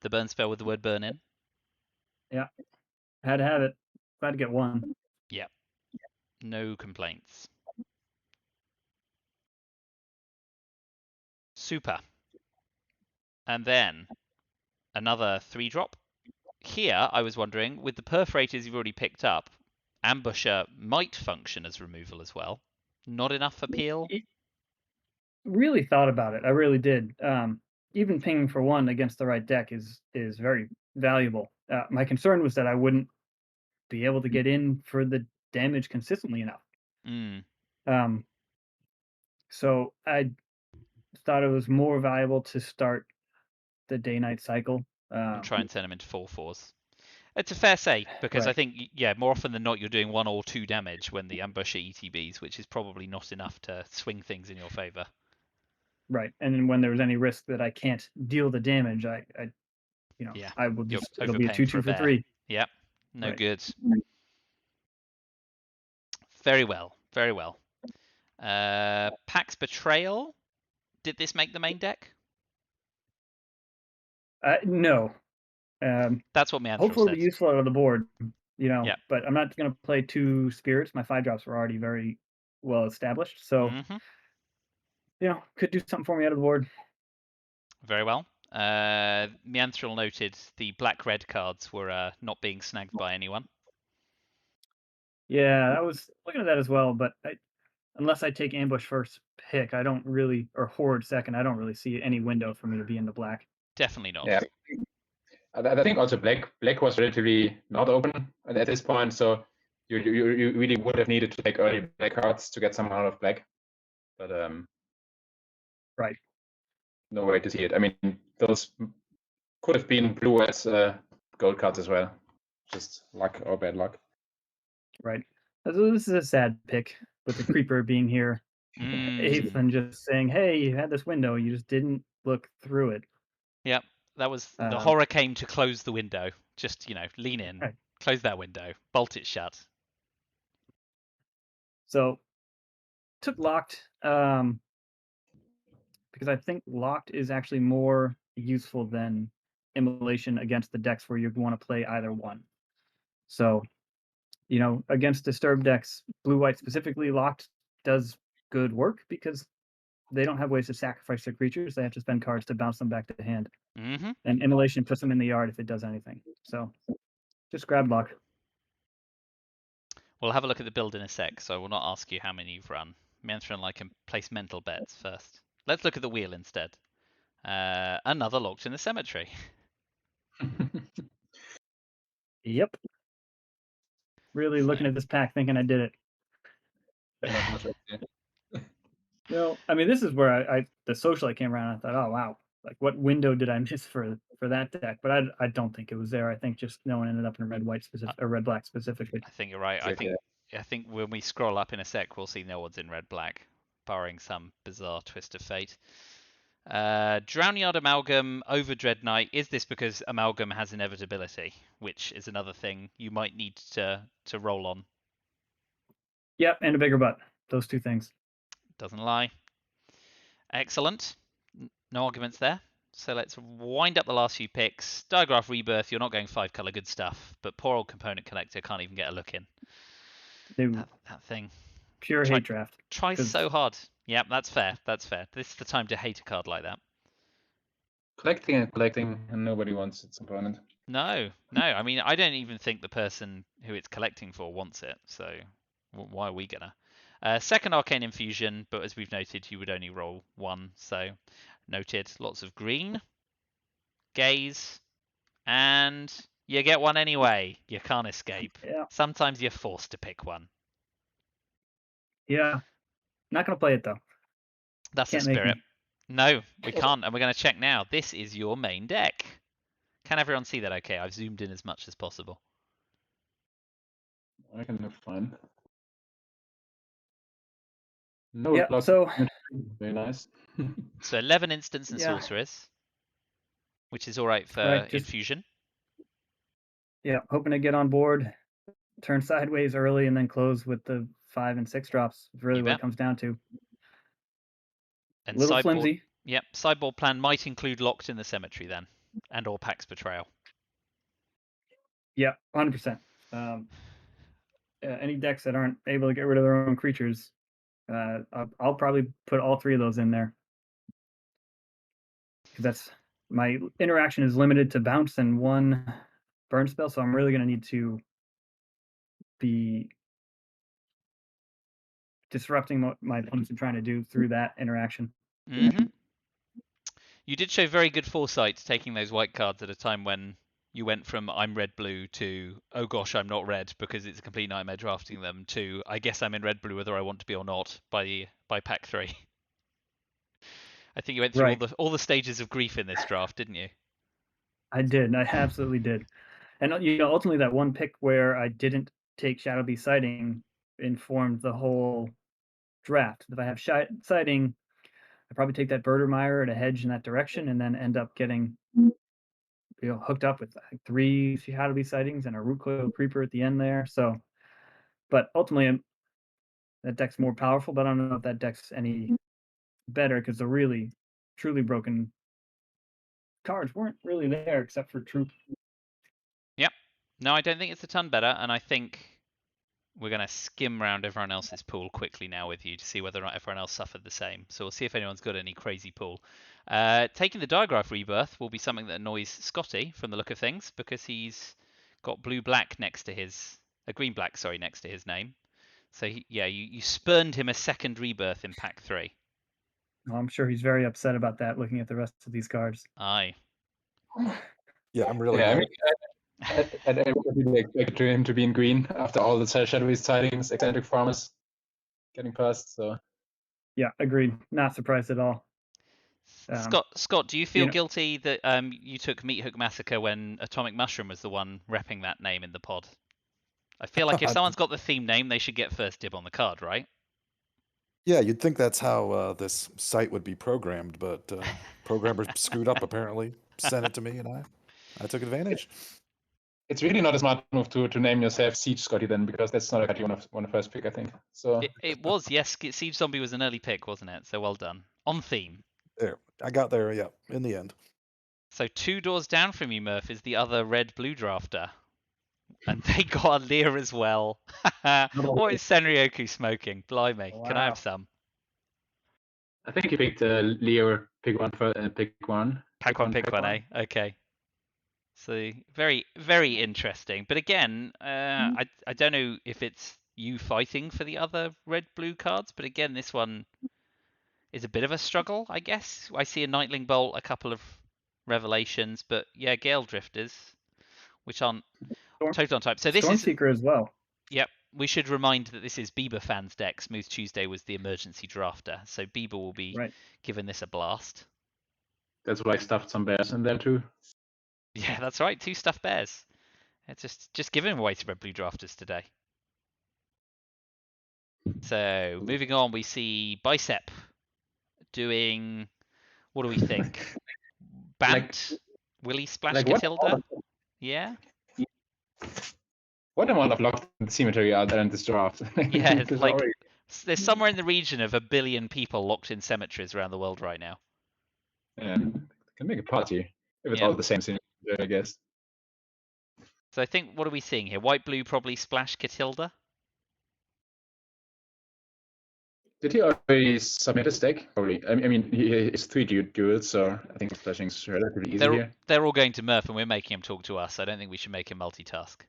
[SPEAKER 1] The burn spell with the word burn in.
[SPEAKER 3] Yeah. Had to have it. Glad to get one.
[SPEAKER 1] Yep. No complaints. Super. And then another 3-drop. Here, I was wondering, with the perforators you've already picked up, Ambusher might function as removal as well. Not enough appeal?
[SPEAKER 3] Really thought about it. I really did. Even pinging for 1 against the right deck is very valuable. My concern was that I wouldn't be able to get in for the damage consistently enough. So I thought it was more valuable to start the day-night cycle.
[SPEAKER 1] And try and turn them into 4/4s. It's a fair say, because
[SPEAKER 3] right.
[SPEAKER 1] I think, more often than not, you're doing 1 or 2 damage when the Ambusher ETBs, which is probably not enough to swing things in your favor.
[SPEAKER 3] Right, and then when there's any risk that I can't deal the damage, I
[SPEAKER 1] Yeah.
[SPEAKER 3] I will
[SPEAKER 1] You're
[SPEAKER 3] it'll be a
[SPEAKER 1] overpaying for
[SPEAKER 3] 2/2
[SPEAKER 1] a
[SPEAKER 3] for
[SPEAKER 1] bear.
[SPEAKER 3] 3.
[SPEAKER 1] Yep. No
[SPEAKER 3] Right.
[SPEAKER 1] good. Very well. Very well. Pax Betrayal. Did this make the main deck?
[SPEAKER 3] No.
[SPEAKER 1] That's what Mianthril
[SPEAKER 3] Hopefully it'll
[SPEAKER 1] said.
[SPEAKER 3] be useful out of the board,
[SPEAKER 1] Yeah.
[SPEAKER 3] but I'm not going to play 2 spirits. My 5-drops were already very well established. So, could do something for me out of the board.
[SPEAKER 1] Very well. Mianthril noted the black-red cards were not being snagged by anyone.
[SPEAKER 3] Yeah, I was looking at that as well, but unless I take ambush first pick, I don't really, or horde second, I don't really see any window for me to be in the black.
[SPEAKER 1] Definitely not.
[SPEAKER 2] Yeah, I think also black was relatively not open at this point, so you really would have needed to take early black cards to get some out of black, but
[SPEAKER 3] Right.
[SPEAKER 2] no way to see it. I mean, those could have been blue as gold cards as well, just luck or bad luck.
[SPEAKER 3] Right. So this is a sad pick with the creeper being here, eighth, and just saying, "Hey, you had this window, you just didn't look through it."
[SPEAKER 1] Yep. That was the horror came to close the window. Just, lean in,
[SPEAKER 3] Right.
[SPEAKER 1] close that window, bolt it shut.
[SPEAKER 3] So took locked because I think locked is actually more useful than immolation against the decks where you want to play either one. So, against disturbed decks, blue-white specifically, locked does good work because they don't have ways to sacrifice their creatures. They have to spend cards to bounce them back to hand.
[SPEAKER 1] Mm-hmm.
[SPEAKER 3] And immolation puts them in the yard if it does anything. So just grab lock.
[SPEAKER 1] We'll have a look at the build in a sec, so I will not ask you how many you've run. Mianthril and I can place mental bets first. Let's look at the wheel instead. Another locked in the cemetery.
[SPEAKER 3] Yep. Really looking at this pack thinking I did it.
[SPEAKER 2] Not much else here.
[SPEAKER 3] I mean, this is where the social I came around and I thought, oh wow, like what window did I miss for that deck? But I don't think it was there. I think just no one ended up in red white specific or red black specifically.
[SPEAKER 1] I think you're right. I think when we scroll up in a sec, we'll see no one's in red black, barring some bizarre twist of fate. Drownyard Amalgam over Dread Knight. Is this because Amalgam has inevitability, which is another thing you might need to roll on?
[SPEAKER 3] Yep, and a bigger butt. Those two things.
[SPEAKER 1] Doesn't lie. Excellent. No arguments there. So let's wind up the last few picks. Diagraph Rebirth, you're not going 5-color good stuff, but poor old Component Collector can't even get a look in. That thing.
[SPEAKER 3] Pure hate draft.
[SPEAKER 1] Tries so hard. Yep, that's fair. That's fair. This is the time to hate a card like that.
[SPEAKER 2] Collecting, and nobody wants its opponent.
[SPEAKER 1] No. I mean, I don't even think the person who it's collecting for wants it. So why are we gonna? Second Arcane Infusion, but as we've noted, you would only roll one. So noted. Lots of green. Gaze. And you get one anyway. You can't escape.
[SPEAKER 3] Yeah.
[SPEAKER 1] Sometimes you're forced to pick one.
[SPEAKER 3] Yeah. Not going to play it, though.
[SPEAKER 1] That's the spirit. No, we can't. And we're going to check now. This is your main deck. Can everyone see that okay? I've zoomed in as much as possible.
[SPEAKER 2] I can look fine. No,
[SPEAKER 3] yeah, so
[SPEAKER 2] very nice.
[SPEAKER 1] So 11 instants and sorcerers, which is all right for infusion.
[SPEAKER 3] Yeah, hoping to get on board, turn sideways early, and then close with the 5 and 6 drops. Is really what it comes down to.
[SPEAKER 1] And
[SPEAKER 3] a little flimsy.
[SPEAKER 1] Yep, sideboard plan might include Locked in the Cemetery then, and or Pax Betrayal.
[SPEAKER 3] Yeah, 100%. Any decks that aren't able to get rid of their own creatures, I'll probably put all 3 of those in there. Because that's my interaction is limited to bounce and 1 burn spell, so I'm really going to need to be disrupting what my opponents are trying to do through that interaction.
[SPEAKER 1] Mm-hmm. You did show very good foresight taking those white cards at a time when you went from I'm red-blue to oh gosh, I'm not red because it's a complete nightmare drafting them to I guess I'm in red-blue whether I want to be or not by pack 3. I think you went through all the stages of grief in this draft, didn't you?
[SPEAKER 3] I did. I absolutely did. And ultimately that one pick where I didn't take Shadow Beast Sighting informed the whole draft. If I have Sighting, I probably take that Birdemire at a hedge in that direction and then end up getting hooked up with like 3 Shadowy sightings and a root coil creeper at the end there. So, but ultimately, that deck's more powerful. But I don't know if that deck's any better because the really, truly broken cards weren't really there except for Troop.
[SPEAKER 1] Yep. No, I don't think it's a ton better, and I think we're going to skim around everyone else's pool quickly now with you to see whether or not everyone else suffered the same. So we'll see if anyone's got any crazy pool. Taking the Diagraph Rebirth will be something that annoys Scotty from the look of things because he's got blue-black next to his... green-black, sorry, next to his name. So, you spurned him a second Rebirth in Pack 3.
[SPEAKER 3] Oh, I'm sure he's very upset about that looking at the rest of these cards.
[SPEAKER 1] Aye.
[SPEAKER 4] Yeah, I'm really
[SPEAKER 2] Yeah, I
[SPEAKER 4] mad.
[SPEAKER 2] mean, I really expected him to be in green after all the shadowy sightings, eccentric farmers getting past. So
[SPEAKER 3] Yeah, agreed. Not surprised at all.
[SPEAKER 1] Scott, do you feel
[SPEAKER 3] you know-
[SPEAKER 1] guilty that you took Meat Hook Massacre when Atomic Mushroom was the one repping that name in the pod? I feel like if someone's got the theme name, they should get first dib on the card, right?
[SPEAKER 4] Yeah, you'd think that's how this site would be programmed, but programmers screwed up apparently, sent it to me, and I took advantage.
[SPEAKER 2] it's really not a smart move to name yourself Siege Scotty then, because that's not a card you want to first pick, I think. So
[SPEAKER 1] It was, yes. Siege Zombie was an early pick, wasn't it? So well done. On theme.
[SPEAKER 4] There, I got there, yeah, in the end.
[SPEAKER 1] So 2 doors down from you, Murph, is the other red-blue drafter. And they got a Lear as well. What is Senryoku smoking? Blimey. Can I
[SPEAKER 3] Wow.
[SPEAKER 1] have some?
[SPEAKER 2] I think you picked Leo pick one for pick one.
[SPEAKER 1] Pack one, pick one, eh? Okay. So very, very interesting. But again, I don't know if it's you fighting for the other red-blue cards, but again, this one is a bit of a struggle, I guess. I see a Nightling Bolt, a couple of Revelations, but yeah, Gale Drifters, which aren't total on type. So this is
[SPEAKER 3] Stormseeker as well.
[SPEAKER 1] Yep. We should remind that this is Bieber fans' deck. Smooth Tuesday was the emergency drafter, so Bieber will be
[SPEAKER 3] Right.
[SPEAKER 1] giving this a blast.
[SPEAKER 2] That's why I stuffed some bears in there too.
[SPEAKER 1] Yeah, that's right. 2 stuffed bears. It's just giving away to red blue drafters today. So moving on, we see Bicep doing. What do we think? Bant, Willy Splash
[SPEAKER 2] Like
[SPEAKER 1] Catilda. Yeah.
[SPEAKER 2] What amount of locked in the cemetery are there in this draft?
[SPEAKER 1] Yeah, it's
[SPEAKER 2] There's
[SPEAKER 1] like
[SPEAKER 2] already-
[SPEAKER 1] there's somewhere in the region of 1 billion people locked in cemeteries around the world right now.
[SPEAKER 2] yeah, can make a party if it's
[SPEAKER 1] Yeah.
[SPEAKER 2] all the same cemetery, I guess.
[SPEAKER 1] So I think, what are we seeing here? White blue probably Splash Catilda.
[SPEAKER 2] Did he already submit his deck? Probably. I mean, it's 3 duels, so I think splashing's relatively easy here.
[SPEAKER 1] They're all going to Murph, and we're making him talk to us. I don't think we should make him multitask.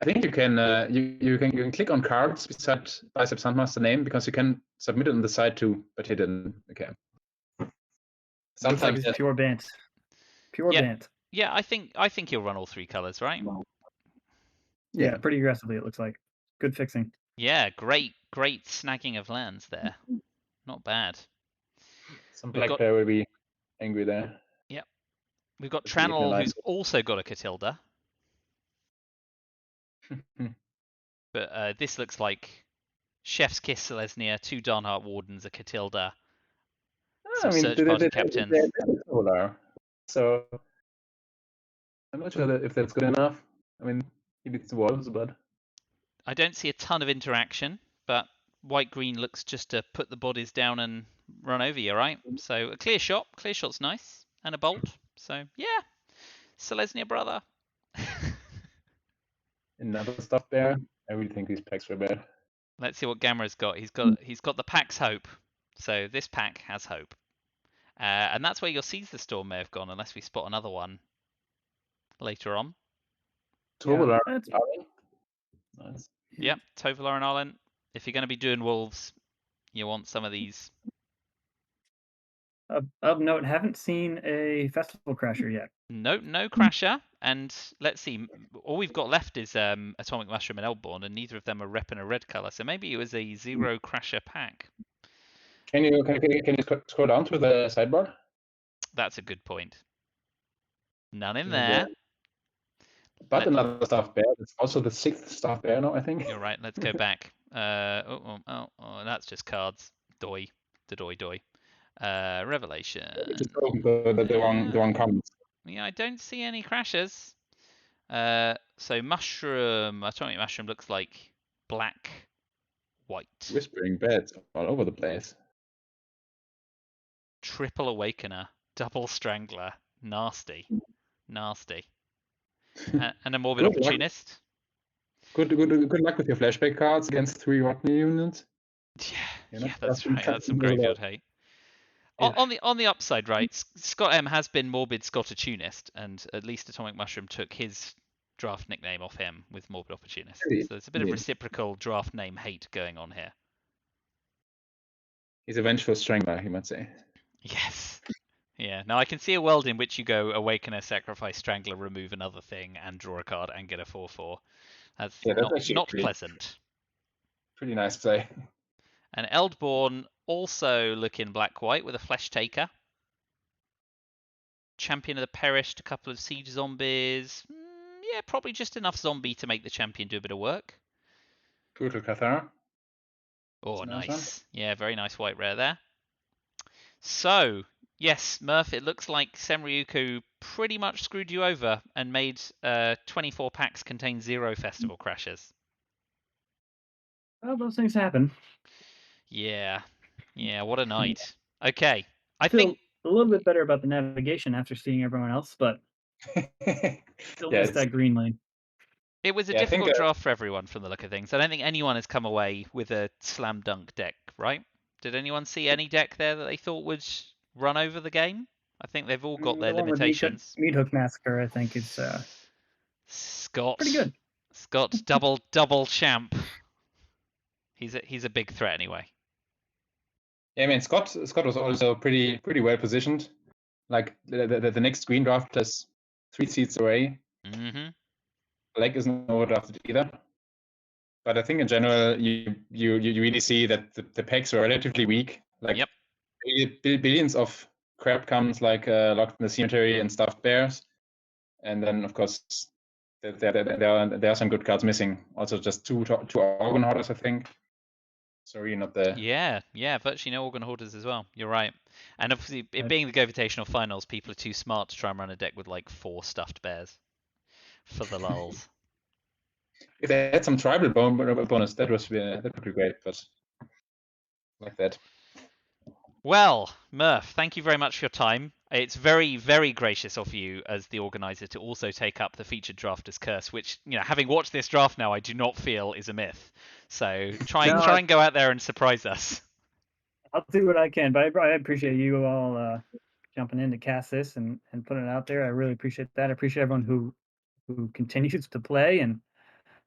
[SPEAKER 2] I think you can you can click on cards beside Bicep Sandmaster name because you can submit it on the side too, but he didn't. Okay.
[SPEAKER 3] Looks like
[SPEAKER 2] Sometimes
[SPEAKER 3] it's pure bant. Pure
[SPEAKER 1] Yeah.
[SPEAKER 3] bant.
[SPEAKER 1] Yeah, I think he'll run all 3 colors, right?
[SPEAKER 3] Yeah, pretty aggressively, it looks like. Good fixing.
[SPEAKER 1] Yeah, great snagging of lands there. Not bad.
[SPEAKER 2] some
[SPEAKER 1] We've
[SPEAKER 2] black
[SPEAKER 1] got-
[SPEAKER 2] player will be angry there.
[SPEAKER 1] We've got
[SPEAKER 2] Let's see if he
[SPEAKER 1] Tranol,
[SPEAKER 2] likes
[SPEAKER 1] who's also got a Catilda, but this looks like Chef's Kiss Selesnya, 2 Darnheart Wardens, a Catilda, some search party captains.
[SPEAKER 2] they're solar. So I'm not sure if that's good enough. I mean, he beats the wolves, but
[SPEAKER 1] I don't see a ton of interaction, but white-green looks just to put the bodies down and run over you, right? So a clear shot. Clear shot's nice. And a bolt. So, yeah. Selesnya, brother.
[SPEAKER 2] another stuff there. I really think these packs were bad.
[SPEAKER 1] Let's see what Gamera's got. He's got the pack's hope. So this pack has hope. And that's where your Caesar Storm may have gone, unless we spot another one later on.
[SPEAKER 2] Tovolar.
[SPEAKER 3] That's
[SPEAKER 2] Nice.
[SPEAKER 1] Yep, Tovolar and Arlen. If you're going to be doing wolves, you want some of these.
[SPEAKER 3] of note. Haven't seen a Festival Crasher yet.
[SPEAKER 1] No Crasher. And let's see, all we've got left is Atomic Mushroom and Eldborn, and neither of them are repping a red color. So maybe it was a 0 Crasher pack.
[SPEAKER 2] Can you scroll down to the sidebar?
[SPEAKER 1] That's a good point. None in
[SPEAKER 2] Yeah.
[SPEAKER 1] there.
[SPEAKER 2] But another stuff bear. It's also the 6th stuff bear now, I think.
[SPEAKER 1] You're right. Let's go back. Oh, that's just cards. Doi. Revelation.
[SPEAKER 2] Just open the wrong comments.
[SPEAKER 1] Yeah, I don't see any crashes. So atomic mushroom looks like black, white.
[SPEAKER 2] Whispering beds all over the place.
[SPEAKER 1] Triple awakener, double strangler, nasty. And a morbid
[SPEAKER 2] Good luck.
[SPEAKER 1] opportunist.
[SPEAKER 2] Good luck with your flashback cards against 3 rotten units.
[SPEAKER 1] Yeah, that's right. That's some graveyard hate.
[SPEAKER 2] Yeah.
[SPEAKER 1] On the upside, right? Scott M has been morbid Scottitunist, and at least Atomic Mushroom took his draft nickname off him with morbid opportunist. So there's a bit of reciprocal draft name hate going on here.
[SPEAKER 2] He's a vengeful strangler, you might say.
[SPEAKER 1] Yes. Yeah. Now I can see a world in which you go Awakener, sacrifice Strangler, remove another thing, and draw a card and get a 4/4. That's not pleasant.
[SPEAKER 2] Pretty nice play.
[SPEAKER 1] And Eldborn also looking black-white with a Flesh Taker. Champion of the Perished, a couple of Siege Zombies. Yeah, probably just enough zombie to make the champion do a bit of work.
[SPEAKER 2] Brutal Cathar.
[SPEAKER 1] Oh, nice. Yeah, very nice white rare there. So, yes, Murph, it looks like Senryuku pretty much screwed you over and made 24 packs contain 0 festival crashes.
[SPEAKER 3] Well, those things happen.
[SPEAKER 1] Yeah, what a night. Okay,
[SPEAKER 3] I feel a little bit better about the navigation after seeing everyone else, but still missed that green lane.
[SPEAKER 1] It was a difficult draft for everyone from the look of things. I don't think anyone has come away with a slam dunk deck, right? Did anyone see any deck there that they thought would run over the game? I think they've all got their limitations.
[SPEAKER 3] Meat Hook Massacre, I think, is
[SPEAKER 1] Scott.
[SPEAKER 3] Pretty good.
[SPEAKER 1] Scott, double champ. He's a big threat anyway.
[SPEAKER 2] Yeah, I mean Scott was also pretty well positioned. Like the next green draft is 3 seats away.
[SPEAKER 1] Mm-hmm.
[SPEAKER 2] Black isn't overdrafted either. But I think in general, you really see that the packs are relatively weak. Like billions of crap comes like Locked in the Cemetery and Stuffed Bears, and then of course there are some good cards missing. Also, just two Organ Hoarders, I think. So really not the
[SPEAKER 1] virtually no Organ Hoarders as well. You're right. And obviously, it being the GOVitational finals, people are too smart to try and run a deck with like 4 Stuffed Bears for the lulz.
[SPEAKER 2] If they had some tribal bonus, that would be great. But like that.
[SPEAKER 1] Well, Murph, thank you very much for your time. It's very, very gracious of you as the organizer to also take up the featured drafter's curse, which, having watched this draft now, I do not feel is a myth. So try and go out there and surprise us.
[SPEAKER 3] I'll do what I can, but I appreciate you all jumping in to cast this and putting it out there. I really appreciate that. I appreciate everyone who continues to play and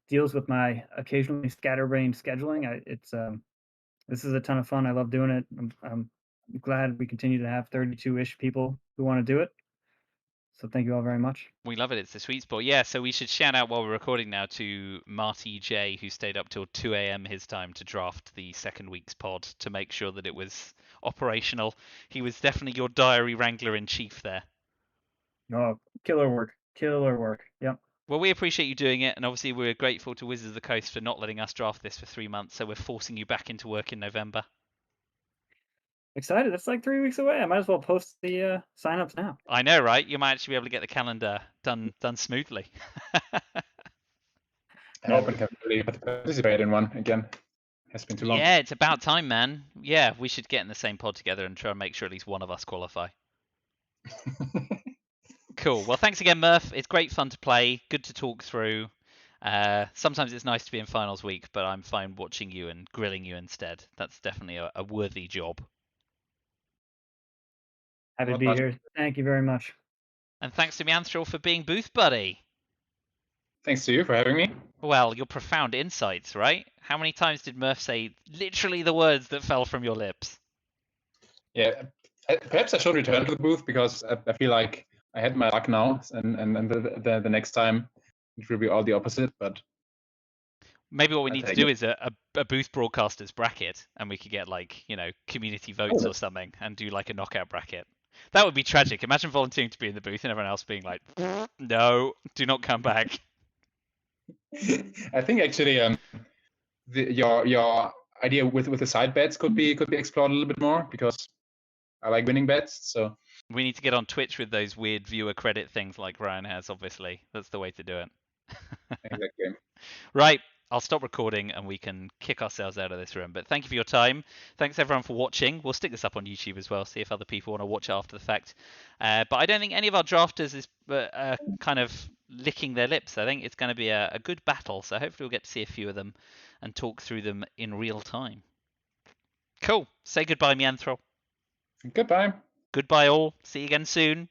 [SPEAKER 3] deals with my occasionally scatterbrained scheduling. This is a ton of fun. I love doing it. I'm glad we continue to have 32-ish people who want to do it. So thank you all very much.
[SPEAKER 1] We love it. It's the sweet spot. Yeah, so we should shout out while we're recording now to Marty J, who stayed up till 2 a.m. his time to draft the second week's pod to make sure that it was operational. He was definitely your diary wrangler in chief there.
[SPEAKER 3] Oh, killer work. Yep.
[SPEAKER 1] Well, we appreciate you doing it, and obviously we're grateful to Wizards of the Coast for not letting us draft this for 3 months, so we're forcing you back into work in November.
[SPEAKER 3] Excited. That's like 3 weeks away. I might as well post the signups now.
[SPEAKER 1] I know, right? You might actually be able to get the calendar done smoothly.
[SPEAKER 2] I hope I can really participate in one again. Has been too long.
[SPEAKER 1] Yeah, it's about time, man. Yeah, we should get in the same pod together and try and make sure at least one of us qualify. Cool. Well, thanks again, Murph. It's great fun to play. Good to talk through. Sometimes it's nice to be in finals week, but I'm fine watching you and grilling you instead. That's definitely a worthy job.
[SPEAKER 3] Happy to be here. Thank you very much.
[SPEAKER 1] And thanks to Mianthril for being booth buddy.
[SPEAKER 2] Thanks to you for having me.
[SPEAKER 1] Well, your profound insights, right? How many times did Murph say literally the words that fell from your lips?
[SPEAKER 2] Yeah, perhaps I should return to the booth because I feel like I had my luck now, and the next time it will be all the opposite. But
[SPEAKER 1] maybe what we need to do is a booth broadcasters bracket, and we could get community votes or something, and do like a knockout bracket. That would be tragic. Imagine volunteering to be in the booth and everyone else being like, "No, do not come back."
[SPEAKER 2] I think actually, your idea with the side bets could be explored a little bit more, because I like winning bets. So
[SPEAKER 1] We need to get on Twitch with those weird viewer credit things like Ryan has, obviously. That's the way to do it.
[SPEAKER 2] exactly.
[SPEAKER 1] Right, I'll stop recording and we can kick ourselves out of this room. But thank you for your time. Thanks everyone for watching. We'll stick this up on YouTube as well, see if other people want to watch it after the fact. But I don't think any of our drafters is kind of licking their lips. I think it's going to be a good battle. So hopefully we'll get to see a few of them and talk through them in real time. Cool. Say goodbye, Mianthril.
[SPEAKER 2] Goodbye.
[SPEAKER 1] Goodbye all. See you again soon.